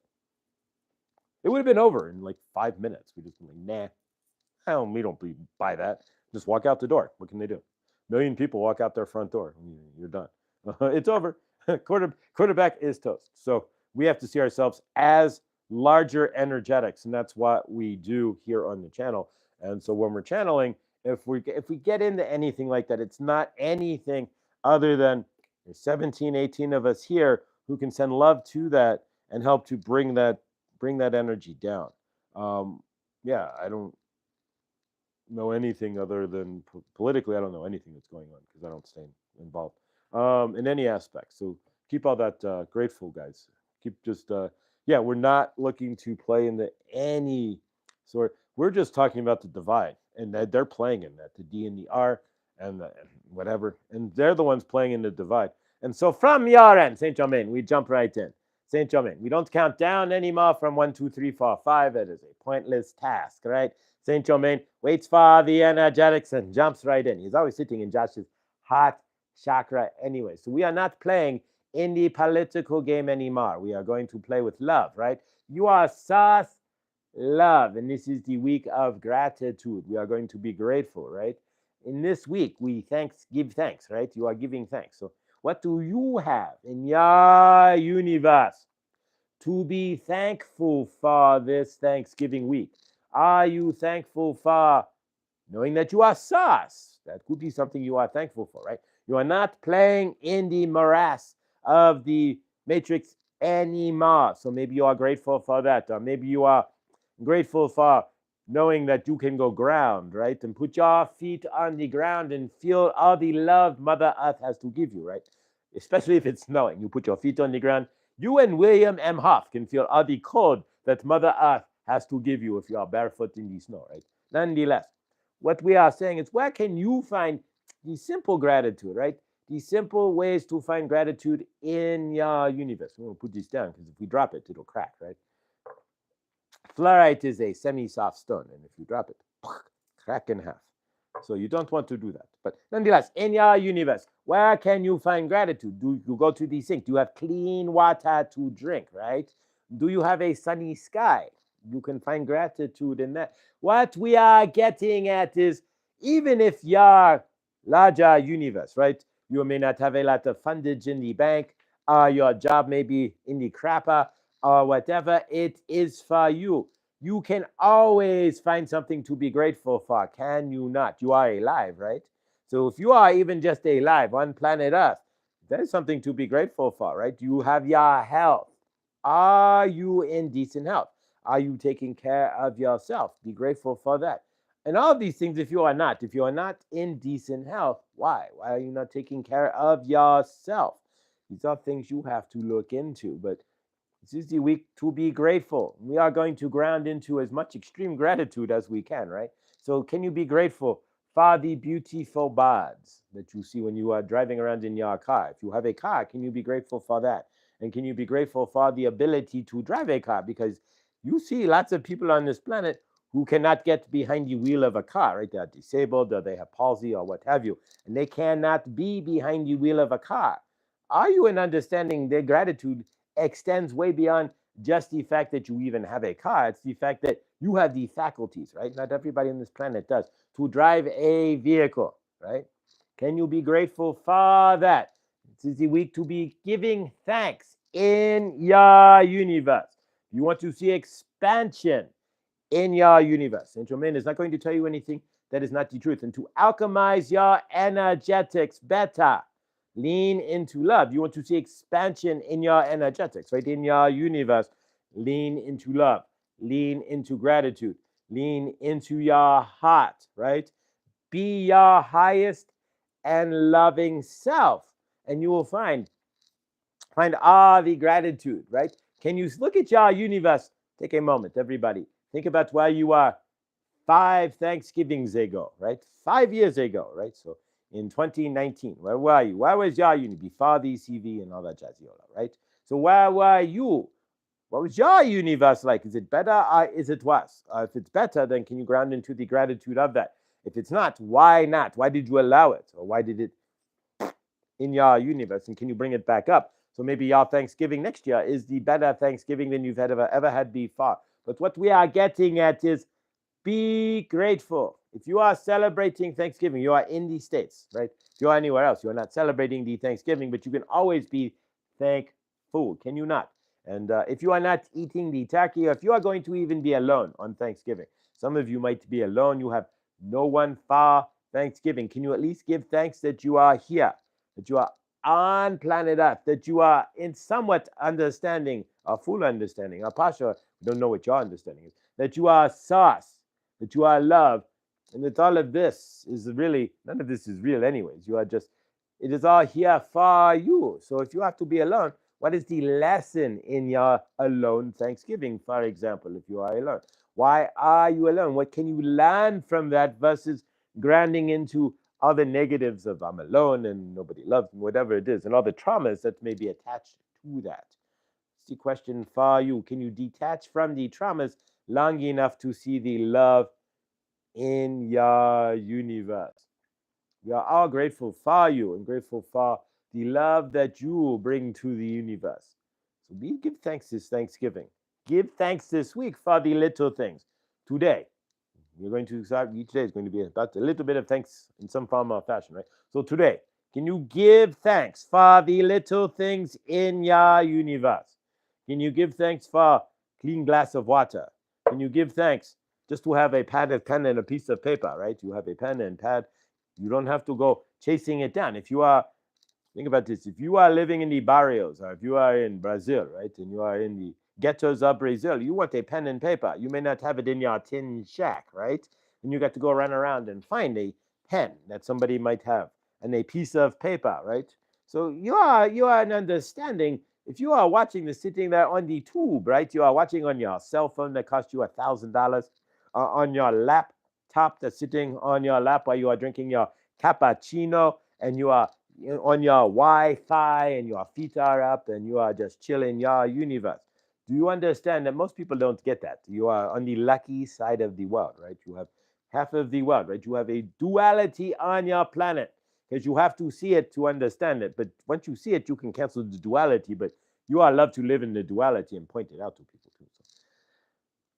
it would have been over in like 5 minutes. We just been like, nah, we don't buy that. Just walk out the door. What can they do? A million people walk out their front door. You're done. It's over. Quarterback is toast. So we have to see ourselves as larger energetics, and that's what we do here on the channel. And so when we're channeling, if we get into anything like that, it's not anything other than there's 17, 18 of us here who can send love to that and help to bring that energy down. Yeah, I don't know anything other than politically. I don't know anything that's going on because I don't stay involved in any aspect. So keep all that grateful, guys. Keep just yeah. We're not looking to play into any sort. We're just talking about the divide, and they're playing in that, the D and the R and whatever, and they're the ones playing in the divide. And so from your end, Saint Germain, we jump right in. Saint Germain, we don't count down anymore from 1, 2, 3, 4, 5. It is a pointless task, right? Saint Germain waits for the energetics and jumps right in. He's always sitting in Josh's heart chakra anyway. So we are not playing in the political game anymore. We are going to play with love, right? You are sauce love, and this is the week of gratitude. We are going to be grateful, right? In this week, we give thanks, right? You are giving thanks. So what do you have in your universe to be thankful for this Thanksgiving week? Are you thankful for knowing that you are sauce? That could be something you are thankful for, right? You are not playing in the morass of the matrix anymore. So maybe you are grateful for that. Or maybe you are grateful for knowing that you can go ground, right? And put your feet on the ground and feel all the love Mother Earth has to give you, right? Especially if it's snowing. You put your feet on the ground. You and William M. Hoff can feel all the cold that Mother Earth has to give you if you are barefoot in the snow, right? Nonetheless, what we are saying is, where can you find the simple gratitude, right? The simple ways to find gratitude in your universe. We'll put this down because if we drop it, it'll crack, right? Fluorite is a semi-soft stone, and if you drop it, crack in half. So you don't want to do that. But nonetheless, in your universe, where can you find gratitude? Do you go to the sink? Do you have clean water to drink, right? Do you have a sunny sky? You can find gratitude in that. What we are getting at is, even if your larger universe, right? You may not have a lot of fundage in the bank, your job may be in the crapper, or whatever it is for you. You can always find something to be grateful for, can you not? You are alive, right? So if you are even just alive on planet Earth, there's something to be grateful for, right? You have your health. Are you in decent health? Are you taking care of yourself? Be grateful for that. And all of these things, if you are not in decent health, why? Why are you not taking care of yourself? These are things you have to look into. But this is the week to be grateful. We are going to ground into as much extreme gratitude as we can, right? So, can you be grateful for the beautiful birds that you see when you are driving around in your car? If you have a car, can you be grateful for that? And can you be grateful for the ability to drive a car? Because you see lots of people on this planet who cannot get behind the wheel of a car, right? They are disabled or they have palsy or what have you, and they cannot be behind the wheel of a car. Are you in understanding their gratitude extends way beyond just the fact that you even have a car? It's the fact that you have the faculties, right? Not everybody on this planet does, to drive a vehicle, right? Can you be grateful for that? This is the week to be giving thanks in your universe. You want to see expansion in your universe. And Germain is not going to tell you anything that is not the truth. And to alchemize your energetics better, lean into love. You want to see expansion in your energetics, right? In your universe, lean into love, lean into gratitude, lean into your heart, right? Be your highest and loving self, and you will find all the gratitude, right? Can you look at your universe? Take a moment, everybody. Think about where you are 5 Thanksgivings ago, right? 5 years ago, right? So in 2019, where were you? Where was your uni before the ECV and all that jazziola, right? So where were you? What was your universe like? Is it better or is it worse? If it's better, then can you ground into the gratitude of that? If it's not, why not? Why did you allow it? Or why did it in your universe? And can you bring it back up? So maybe your Thanksgiving next year is the better Thanksgiving than you've ever had before. But what we are getting at is be grateful. If you are celebrating Thanksgiving, you are in the States, right? If you are anywhere else, you are not celebrating the Thanksgiving, but you can always be thankful. Can you not? And if you are not eating the turkey, or if you are going to even be alone on Thanksgiving, some of you might be alone, you have no one for Thanksgiving. Can you at least give thanks that you are here, that you are on planet Earth, that you are in somewhat understanding, a full understanding, a partial, we don't know what your understanding is, that you are sauce, that you are love, and that all of this is really, none of this is real anyways. You are just, it is all here for you. So if you have to be alone, what is the lesson in your alone Thanksgiving, for example, if you are alone? Why are you alone? What can you learn from that versus grounding into all the negatives of I'm alone and nobody loves me, whatever it is, and all the traumas that may be attached to that? It's the question for you. Can you detach from the traumas long enough to see the love in your universe? We are all grateful for you and grateful for the love that you bring to the universe. So give thanks this Thanksgiving. Give thanks this week for the little things. Today, you're going to start, each day is going to be about a little bit of thanks in some form or fashion, right? So today, can you give thanks for the little things in your universe? Can you give thanks for a clean glass of water? Can you give thanks just to have a pad of pen and a piece of paper, right? You have a pen and pad. You don't have to go chasing it down. If you are, think about this, if you are living in the barrios, or if you are in Brazil, right, and you are in the ghettos of Brazil, you want a pen and paper. You may not have it in your tin shack, right? And you got to go run around and find a pen that somebody might have and a piece of paper, right? So you are an understanding. If you are watching this sitting there on the tube, right? You are watching on your cell phone that cost you $1,000, on your laptop that's sitting on your lap while you are drinking your cappuccino, and you are on your Wi-Fi and your feet are up and you are just chilling your universe. Do you understand that most people don't get that? You are on the lucky side of the world, right? You have half of the world, right? You have a duality on your planet because you have to see it to understand it. But once you see it, you can cancel the duality. But you are allowed to live in the duality and point it out to people too. So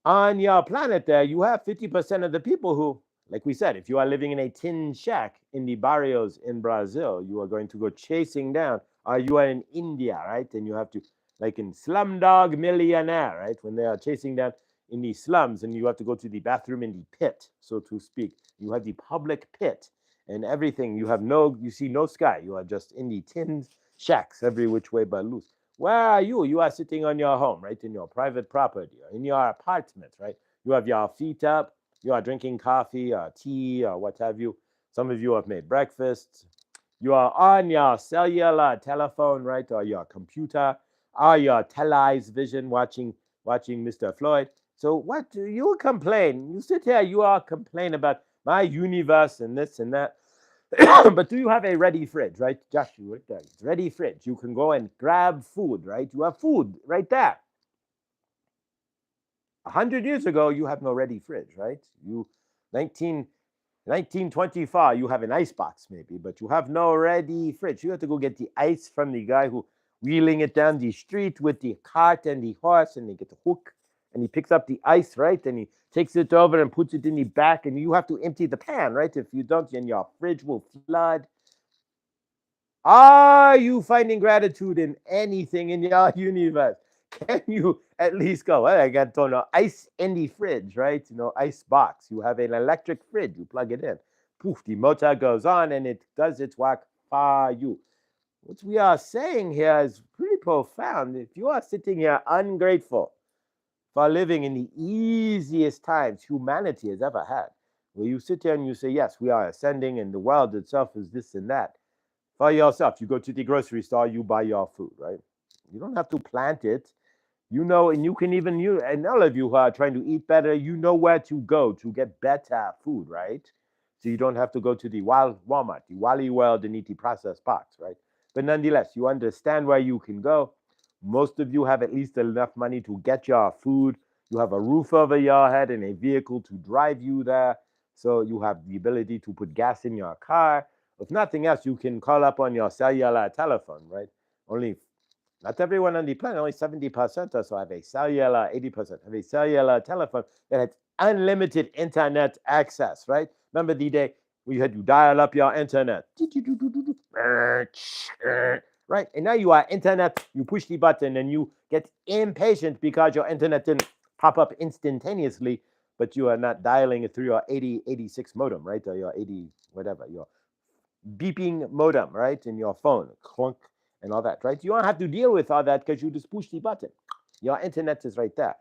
on your planet there, you have 50% of the people who, like we said, if you are living in a tin shack in the barrios in Brazil, you are going to go chasing down, or you are in India, right? And you have to, like in Slumdog Millionaire, right? When they are chasing down in the slums and you have to go to the bathroom in the pit, so to speak. You have the public pit and everything. You see no sky. You are just in the tin shacks every which way but loose. Where are you? You are sitting on your home, right? In your private property or in your apartment, right? You have your feet up You are drinking coffee or tea or what have you. Some of you have made breakfast. You are on your cellular telephone, right, or your computer, or your television watching Mr. Floyd. So what do you complain? You sit here, you all complain about my universe and this and that. But do you have a ready fridge, right? Joshua, it's ready fridge. You can go and grab food, right? You have food right there. 100 years ago, you have no ready fridge, right? You 19 1925, you have an ice box maybe, but you have no ready fridge. You have to go get the ice from the guy who wheeling it down the street with the cart and the horse, and they get the hook, and he picks up the ice, right? And he takes it over and puts it in the back, and you have to empty the pan, right? If you don't, then your fridge will flood. Are you finding gratitude in anything in your universe? Can you at least go, well, I got ice in the fridge, right? Ice box. You have an electric fridge. You plug it in. Poof, the motor goes on and it does its work for you. What we are saying here is pretty profound. If you are sitting here ungrateful for living in the easiest times humanity has ever had, where you sit here and you say, yes, we are ascending and the world itself is this and that, for yourself. You go to the grocery store, you buy your food, right? You don't have to plant it. And you can even, and all of you who are trying to eat better, you know where to go to get better food, right? So you don't have to go to the Walmart, the Wally World, and eat the processed parts, right? But nonetheless, you understand where you can go. Most of you have at least enough money to get your food. You have a roof over your head and a vehicle to drive you there. So you have the ability to put gas in your car. If nothing else, you can call up on your cellular telephone, right? Only Not everyone on the planet, only 70% or so have a cellular, 80% have a cellular telephone that has unlimited internet access, right? Remember the day we had you dial up your internet, right? And now you are internet, you push the button and you get impatient because your internet didn't pop up instantaneously, but you are not dialing it through your 8086 modem, right? Or your 80, whatever, your beeping modem, right? In your phone, clunk, and all that, right? You don't have to deal with all that because you just push the button. Your internet is right there.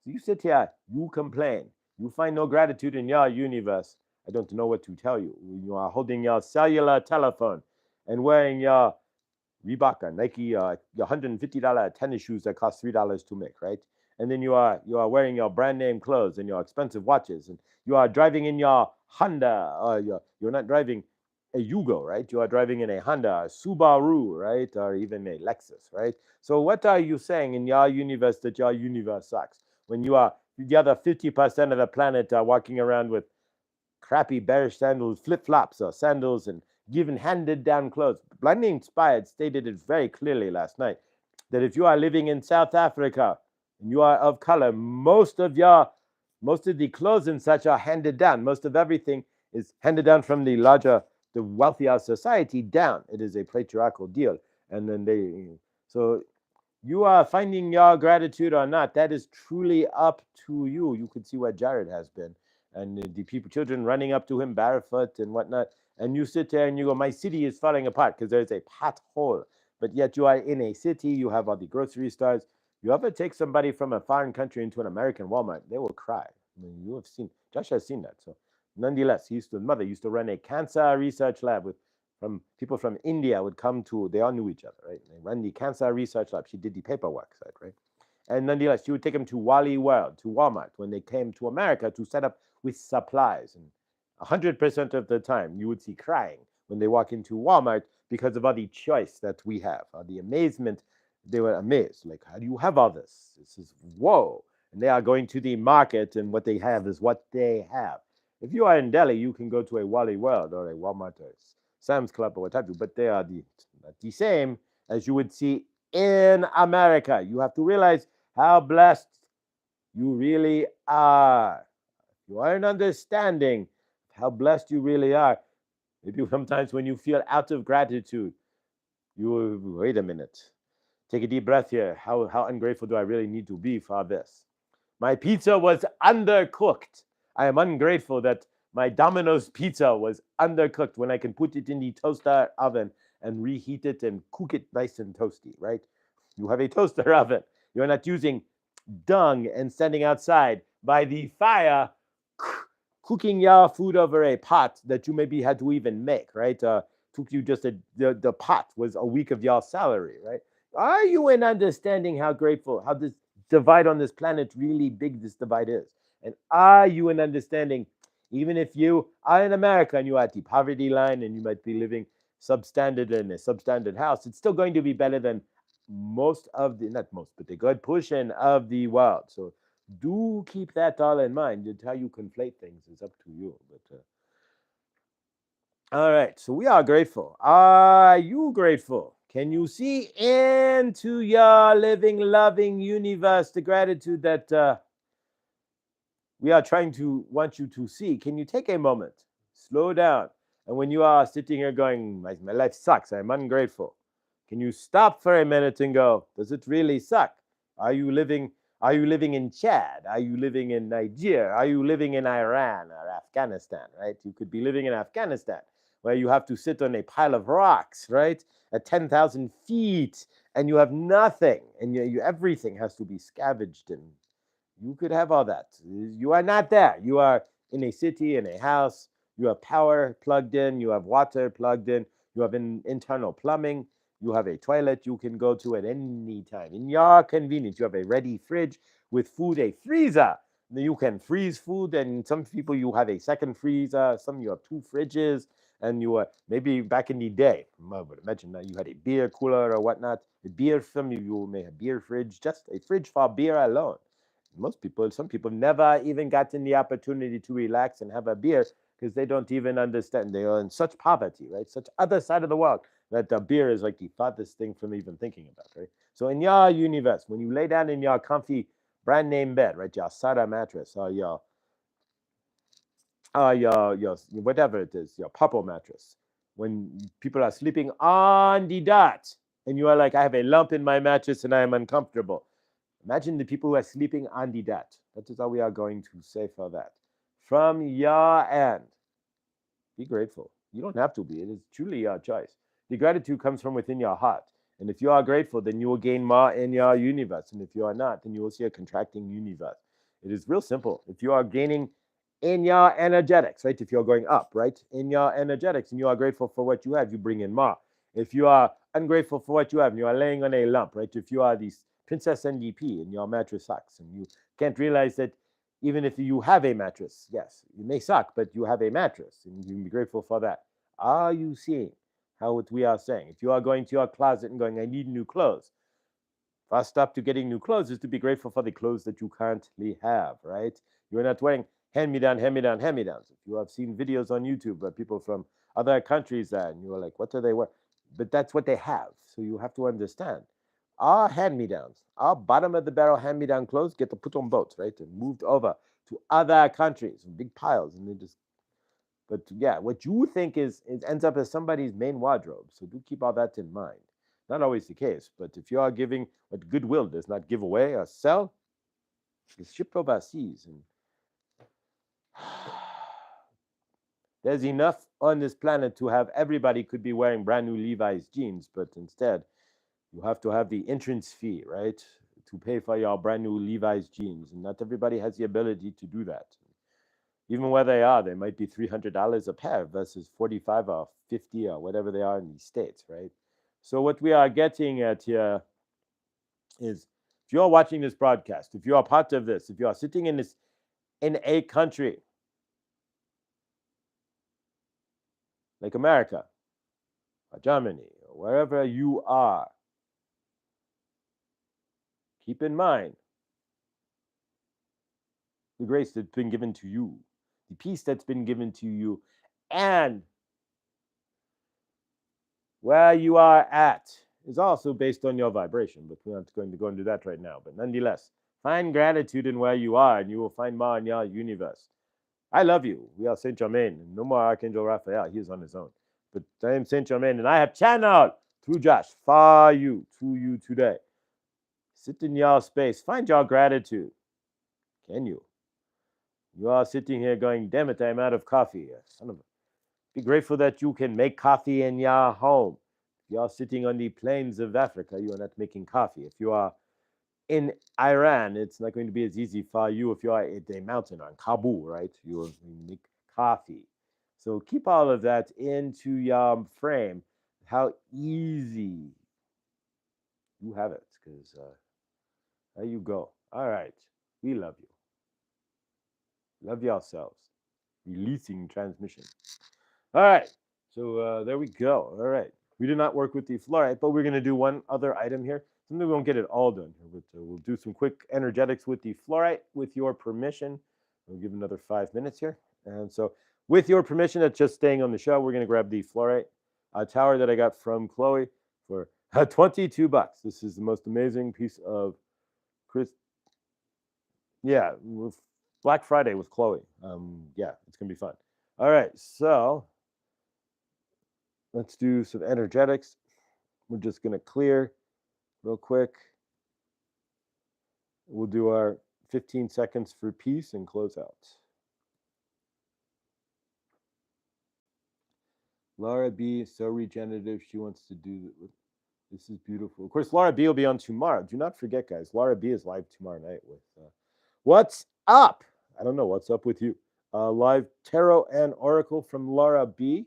So you sit here, you complain, you find no gratitude in your universe. I don't know what to tell you. You are holding your cellular telephone and wearing your Reebok or Nike, your $150 tennis shoes that cost $3 to make, right? And then you are wearing your brand name clothes and your expensive watches, and you are driving in your Honda. You're not driving a Yugo, right? You are driving in a Honda, a Subaru, right, or even a Lexus, right? So what are you saying in your universe that your universe sucks when you are the other 50% of the planet are walking around with crappy bearish sandals, flip flops, or sandals, and given handed down clothes? Blinding Inspired stated it very clearly last night that if you are living in South Africa and you are of color, most of the clothes and such are handed down. Most of everything is handed down from the wealthier society down. It is a patriarchal deal. And then so you are finding your gratitude or not, that is truly up to you. You can see where Jared has been, and the children running up to him barefoot and whatnot. And you sit there and you go, my city is falling apart because there's a pothole. But yet you are in a city, you have all the grocery stores. You ever take somebody from a foreign country into an American Walmart, they will cry. I mean, you have seen, Josh has seen that. So nonetheless, mother used to run a cancer research lab with from people from India would come to, they all knew each other, right? They run the cancer research lab. She did the paperwork side, right? And nonetheless, she would take them to Wally World, to Walmart, when they came to America to set up with supplies. And 100% of the time, you would see crying when they walk into Walmart because of all the choice that we have, or the amazement. They were amazed. Like, how do you have all this? This is whoa. And they are going to the market, and what they have is what they have. If you are in Delhi, you can go to a Wally World or a Walmart or Sam's Club or what have you, but they are not the same as you would see in America. You have to realize how blessed you really are. You aren't understanding how blessed you really are. Maybe sometimes when you feel out of gratitude, you wait a minute. Take a deep breath here. How ungrateful do I really need to be for this? My pizza was undercooked. I am ungrateful that my Domino's pizza was undercooked when I can put it in the toaster oven and reheat it and cook it nice and toasty, right? You have a toaster oven. You're not using dung and standing outside by the fire cooking your food over a pot that you maybe had to even make, right? Took you just the pot was a week of your salary, right? Are you in understanding how grateful, how this divide on this planet really big this divide is? And are you in understanding, even if you are in America and you are at the poverty line and you might be living substandard in a substandard house, it's still going to be better than most of the, not most, but the good portion of the world. So do keep that all in mind. And how you conflate things is up to you. But all right, so we are grateful. Are you grateful? Can you see into your living, loving universe the gratitude that we are trying to want you to see? Can you take a moment, slow down, and when you are sitting here going, my life sucks, I'm ungrateful, can you stop for a minute and go, does it really suck? Are you living in Chad? Are you living in Nigeria? Are you living in Iran or Afghanistan, right? You could be living in Afghanistan where you have to sit on a pile of rocks, right? At 10,000 feet and you have nothing and everything has to be scavenged, and you could have all that. You are not there. You are in a city, in a house. You have power plugged in. You have water plugged in. You have internal plumbing. You have a toilet you can go to at any time. In your convenience, you have a ready fridge with food, a freezer. You can freeze food, and some people you have a second freezer. Some you have two fridges, and you are maybe back in the day. I would imagine that you had a beer cooler or whatnot. A beer, some of you may have beer fridge, just a fridge for beer alone. Some people never even gotten the opportunity to relax and have a beer because they don't even understand. They are in such poverty, right? Such other side of the world that the beer is like the farthest thing from even thinking about, right? So in your universe, when you lay down in your comfy brand name bed, right, your Sada mattress or your whatever it is, your purple mattress, when people are sleeping on the dot, and you are like, I have a lump in my mattress and I am uncomfortable. Imagine the people who are sleeping on the dat. That is how we are going to say for that. From your end, be grateful. You don't have to be. It is truly your choice. The gratitude comes from within your heart. And if you are grateful, then you will gain more in your universe. And if you are not, then you will see a contracting universe. It is real simple. If you are gaining in your energetics, right? If you're going up, right? In your energetics and you are grateful for what you have, you bring in more. If you are ungrateful for what you have and you are laying on a lump, right? If you are the Princess NDP and your mattress sucks and you can't realize that even if you have a mattress, yes, it may suck, but you have a mattress and you can be grateful for that. Are you seeing how what we are saying? If you are going to your closet and going, I need new clothes, first step to getting new clothes is to be grateful for the clothes that you currently have, right? You're not wearing hand-me-down, hand-me-down, hand-me-downs. If you have seen videos on YouTube where people from other countries and you're like, what do they wear? But that's what they have. So you have to understand. Our hand-me-downs, our bottom of the barrel hand-me-down clothes get to put on boats, right? And moved over to other countries in big piles. And they just, but yeah, what you think is ends up as somebody's main wardrobe. So do keep all that in mind. Not always the case, but if you are giving what goodwill does not give away or sell, it's shipped overseas. And there's enough on this planet to have everybody could be wearing brand new Levi's jeans, but instead you have to have the entrance fee, right? To pay for your brand new Levi's jeans. And not everybody has the ability to do that. Even where they are, they might be $300 a pair versus 45 or 50 or whatever they are in these states, right? So what we are getting at here is, if you're watching this broadcast, if you are part of this, if you are sitting in a country like America or Germany or wherever you are, keep in mind the grace that's been given to you, the peace that's been given to you, and where you are at is also based on your vibration, but we're not going to go into that right now. But nonetheless, find gratitude in where you are, and you will find more in your universe. I love you. We are Saint Germain. No more Archangel Raphael. He is on his own. But I am Saint Germain, and I have channeled through Josh for you, to you today. Sit in your space. Find your gratitude. Can you? You are sitting here going, damn it, I'm out of coffee. Son of a... Be grateful that you can make coffee in your home. If you are sitting on the plains of Africa, you are not making coffee. If you are in Iran, it's not going to be as easy for you if you're at a mountain on Kabul, right? You make coffee. So keep all of that into your frame. How easy you have it, because there you go. All right. We love you. Love yourselves. Releasing transmission. All right. So there we go. All right. We did not work with the fluorite, but we're going to do one other item here. Something we won't get it all done here, but we'll do some quick energetics with the fluorite with your permission. We'll give another 5 minutes here. And so, with your permission, that's just staying on the show, we're going to grab the fluorite tower that I got from Chloe for $22. This is the most amazing piece of Chris. Yeah, with Black Friday with Chloe. Yeah, it's going to be fun. All right. So, let's do some energetics. We're just going to clear real quick. We'll do our 15 seconds for peace and close out. Laura B is so regenerative. She wants to do this. Is beautiful. Of course, Laura B will be on tomorrow. Do not forget, guys. Laura B is live tomorrow night with What's Up? I don't know what's up with you. Live tarot and oracle from Laura B.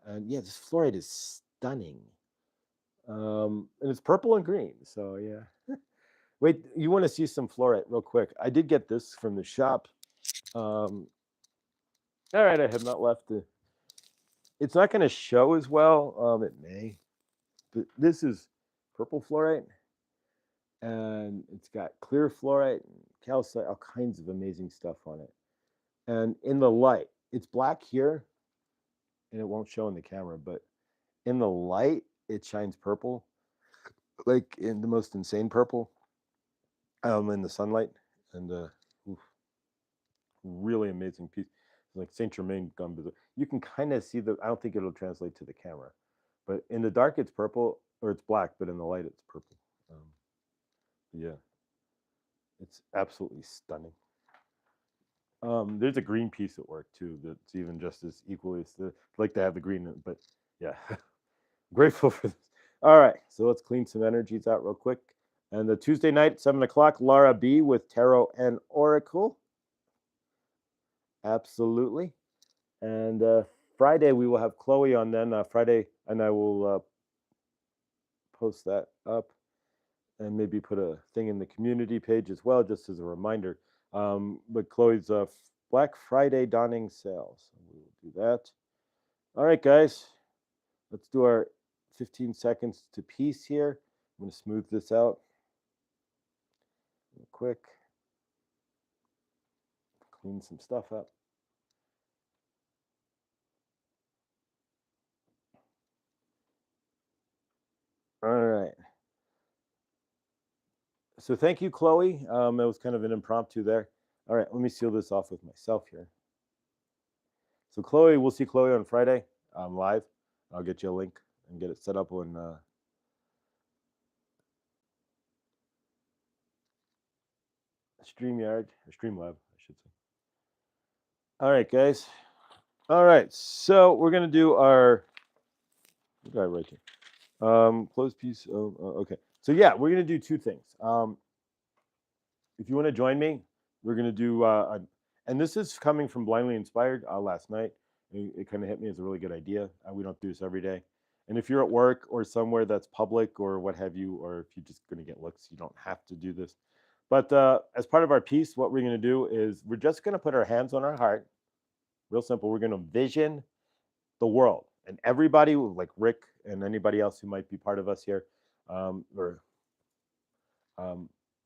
And yeah, this fluorite is stunning. And it's purple and green. So yeah. Wait, you want to see some fluorite real quick? I did get this from the shop. All right, I have not left the. It's not going to show as well. It may, but this is purple fluorite, and it's got clear fluorite, and calcite, all kinds of amazing stuff on it. And in the light, it's black here, and it won't show in the camera, but in the light, it shines purple, like in the most insane purple. In the sunlight, and oof, really amazing piece. Like Saint Germain gone berserk. You can kind of see the. I don't think it'll translate to the camera, but in the dark it's purple or it's black, but in the light it's purple. Yeah, it's absolutely stunning. There's a green piece at work too that's even just as equally. Like to have the green, but yeah, grateful for this. All right, so let's clean some energies out real quick. And the Tuesday night, 7 o'clock, Laura B with Tarot and Oracle. Absolutely. And Friday we will have Chloe on then. Friday, and I will post that up and maybe put a thing in the community page as well, just as a reminder. But Chloe's Black Friday donning sale, so we will do that. All right, guys, let's do our 15 seconds to peace here. I'm going to smooth this out real quick. Clean some stuff up. All right. So thank you, Chloe. It was kind of an impromptu there. All right, let me seal this off with myself here. So Chloe, we'll see Chloe on Friday live. I'll get you a link and get it set up on StreamYard or Streamlab, I should say. All right, guys. All right, so we're gonna do our guy right here. Close piece. Okay. So yeah, we're gonna do two things. If you want to join me, we're gonna do and this is coming from Blindly Inspired last night. It kind of hit me as a really good idea. We don't do this every day. And if you're at work or somewhere that's public or what have you, or if you're just going to get looks, you don't have to do this. But as part of our piece, what we're going to do is we're just going to put our hands on our heart. Real simple. We're going to vision the world and everybody, like Rick and anybody else who might be part of us here, we're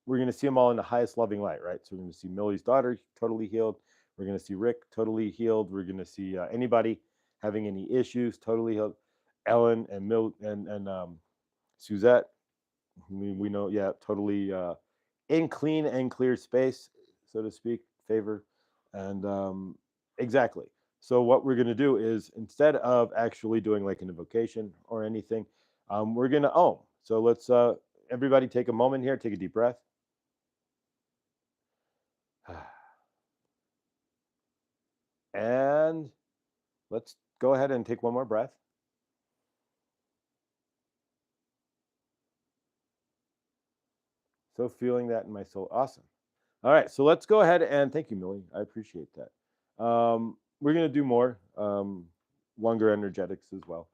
going to see them all in the highest loving light, right? So we're going to see Millie's daughter totally healed. We're going to see Rick totally healed. We're going to see anybody having any issues totally healed. Ellen and Suzette, we know, yeah, totally in clean and clear space, so to speak, favor. And exactly. So what we're going to do is instead of actually doing like an invocation or anything, we're going to ohm. So let's everybody take a moment here, take a deep breath. And let's go ahead and take one more breath. So feeling that in my soul. Awesome. All right, so let's go ahead and thank you, Millie. I appreciate that. We're gonna do more longer energetics as well,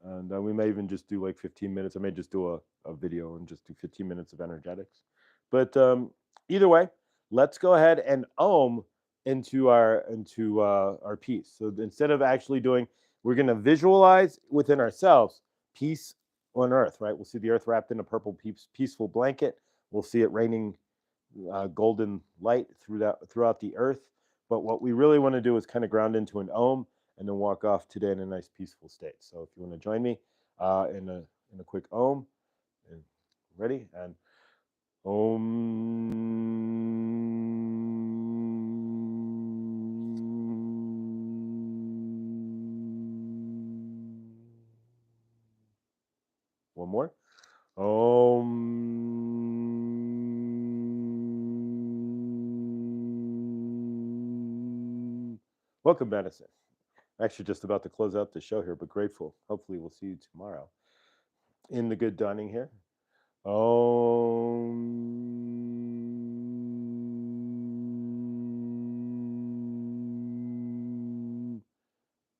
and we may even just do like 15 minutes. I may just do a video and just do 15 minutes of energetics. But either way, let's go ahead and into our piece. So instead of actually doing, we're gonna visualize within ourselves peace on earth. Right? We'll see the earth wrapped in a purple peaceful blanket. We'll see it raining golden light throughout the earth. But what we really want to do is kind of ground into an Om and then walk off today in a nice peaceful state. So if you want to join me in a quick Om, and ready and Om. One more. Om. Welcome, Madison. Actually, just about to close out the show here, but grateful. Hopefully, we'll see you tomorrow in the good dawning here.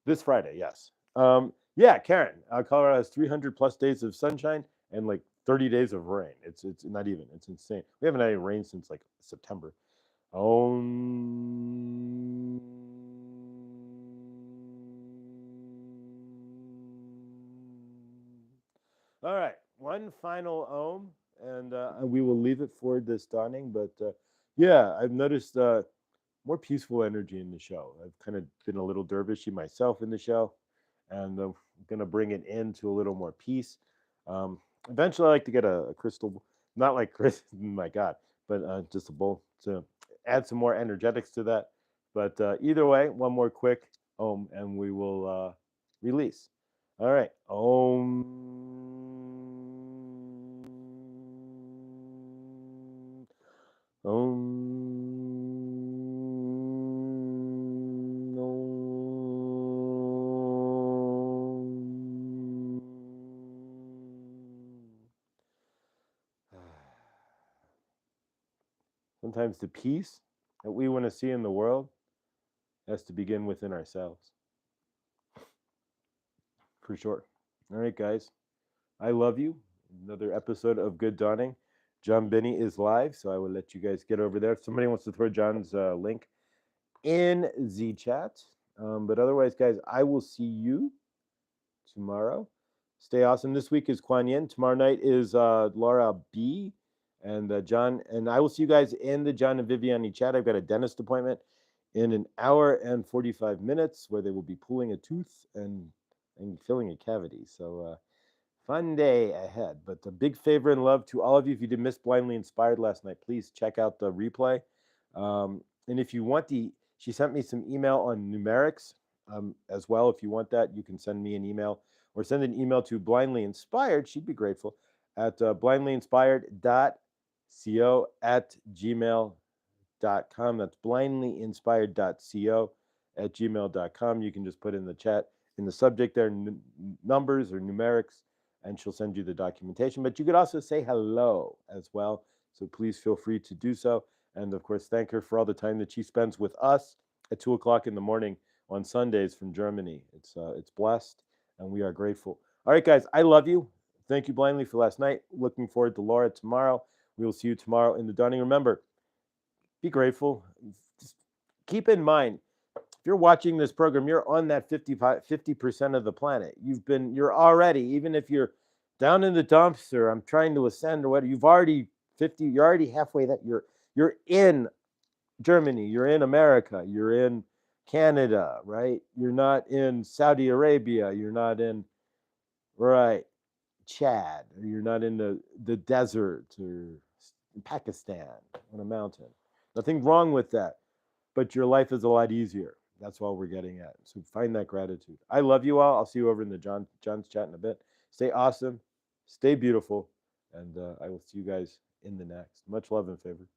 This Friday, yes. Yeah, Karen, Colorado has 300 plus days of sunshine and like 30 days of rain. It's not even. It's insane. We haven't had any rain since like September. All right, one final Om, and we will leave it for this dawning. But yeah, I've noticed more peaceful energy in the show. I've kind of been a little dervishy myself in the show, and I'm going to bring it into a little more peace. Eventually, I like to get a crystal, not like Chris, my God, but just a bowl to add some more energetics to that. But either way, one more quick Om, and we will release. All right, Om. Sometimes the peace that we want to see in the world has to begin within ourselves. For sure. All right, guys. I love you. Another episode of Good Dawning. John Benny is live, so I will let you guys get over there. If somebody wants to throw John's link in the chat. But otherwise, guys, I will see you tomorrow. Stay awesome. This week is Kuan Yin. Tomorrow night is Laura B. And John. And I will see you guys in the John and Viviani chat. I've got a dentist appointment in an hour and 45 minutes where they will be pulling a tooth and filling a cavity. So fun day ahead. But a big favor and love to all of you. If you did miss Blindly Inspired last night, please check out the replay. And if you want she sent me some email on numerics as well. If you want that, you can send me an email or send an email to Blindly Inspired. She'd be grateful at blindlyinspired.co@gmail.com. That's blindlyinspired.co@gmail.com. You can just put in the chat in the subject there numbers or numerics, and she'll send you the documentation. But you could also say hello as well. So please feel free to do so. And of course, thank her for all the time that she spends with us at 2:00 in the morning on Sundays from Germany. It's blessed, and we are grateful. All right, guys, I love you. Thank you, Blindly, for last night. Looking forward to Laura tomorrow. We will see you tomorrow in the dawning. Remember, be grateful. Just keep in mind, if you're watching this program, you're on that 50% of the planet. You're already, even if you're down in the dumps or I'm trying to ascend or whatever, you're already halfway that you're in Germany, you're in America, you're in Canada, right? You're not in Saudi Arabia, you're not in Chad, or you're not in the desert or Pakistan on a mountain. Nothing wrong with that, but your life is a lot easier. That's all we're getting at. So find that gratitude. I love you all. I'll see you over in the John's chat in a bit. Stay awesome, stay beautiful, and I will see you guys in the next. Much love and favor.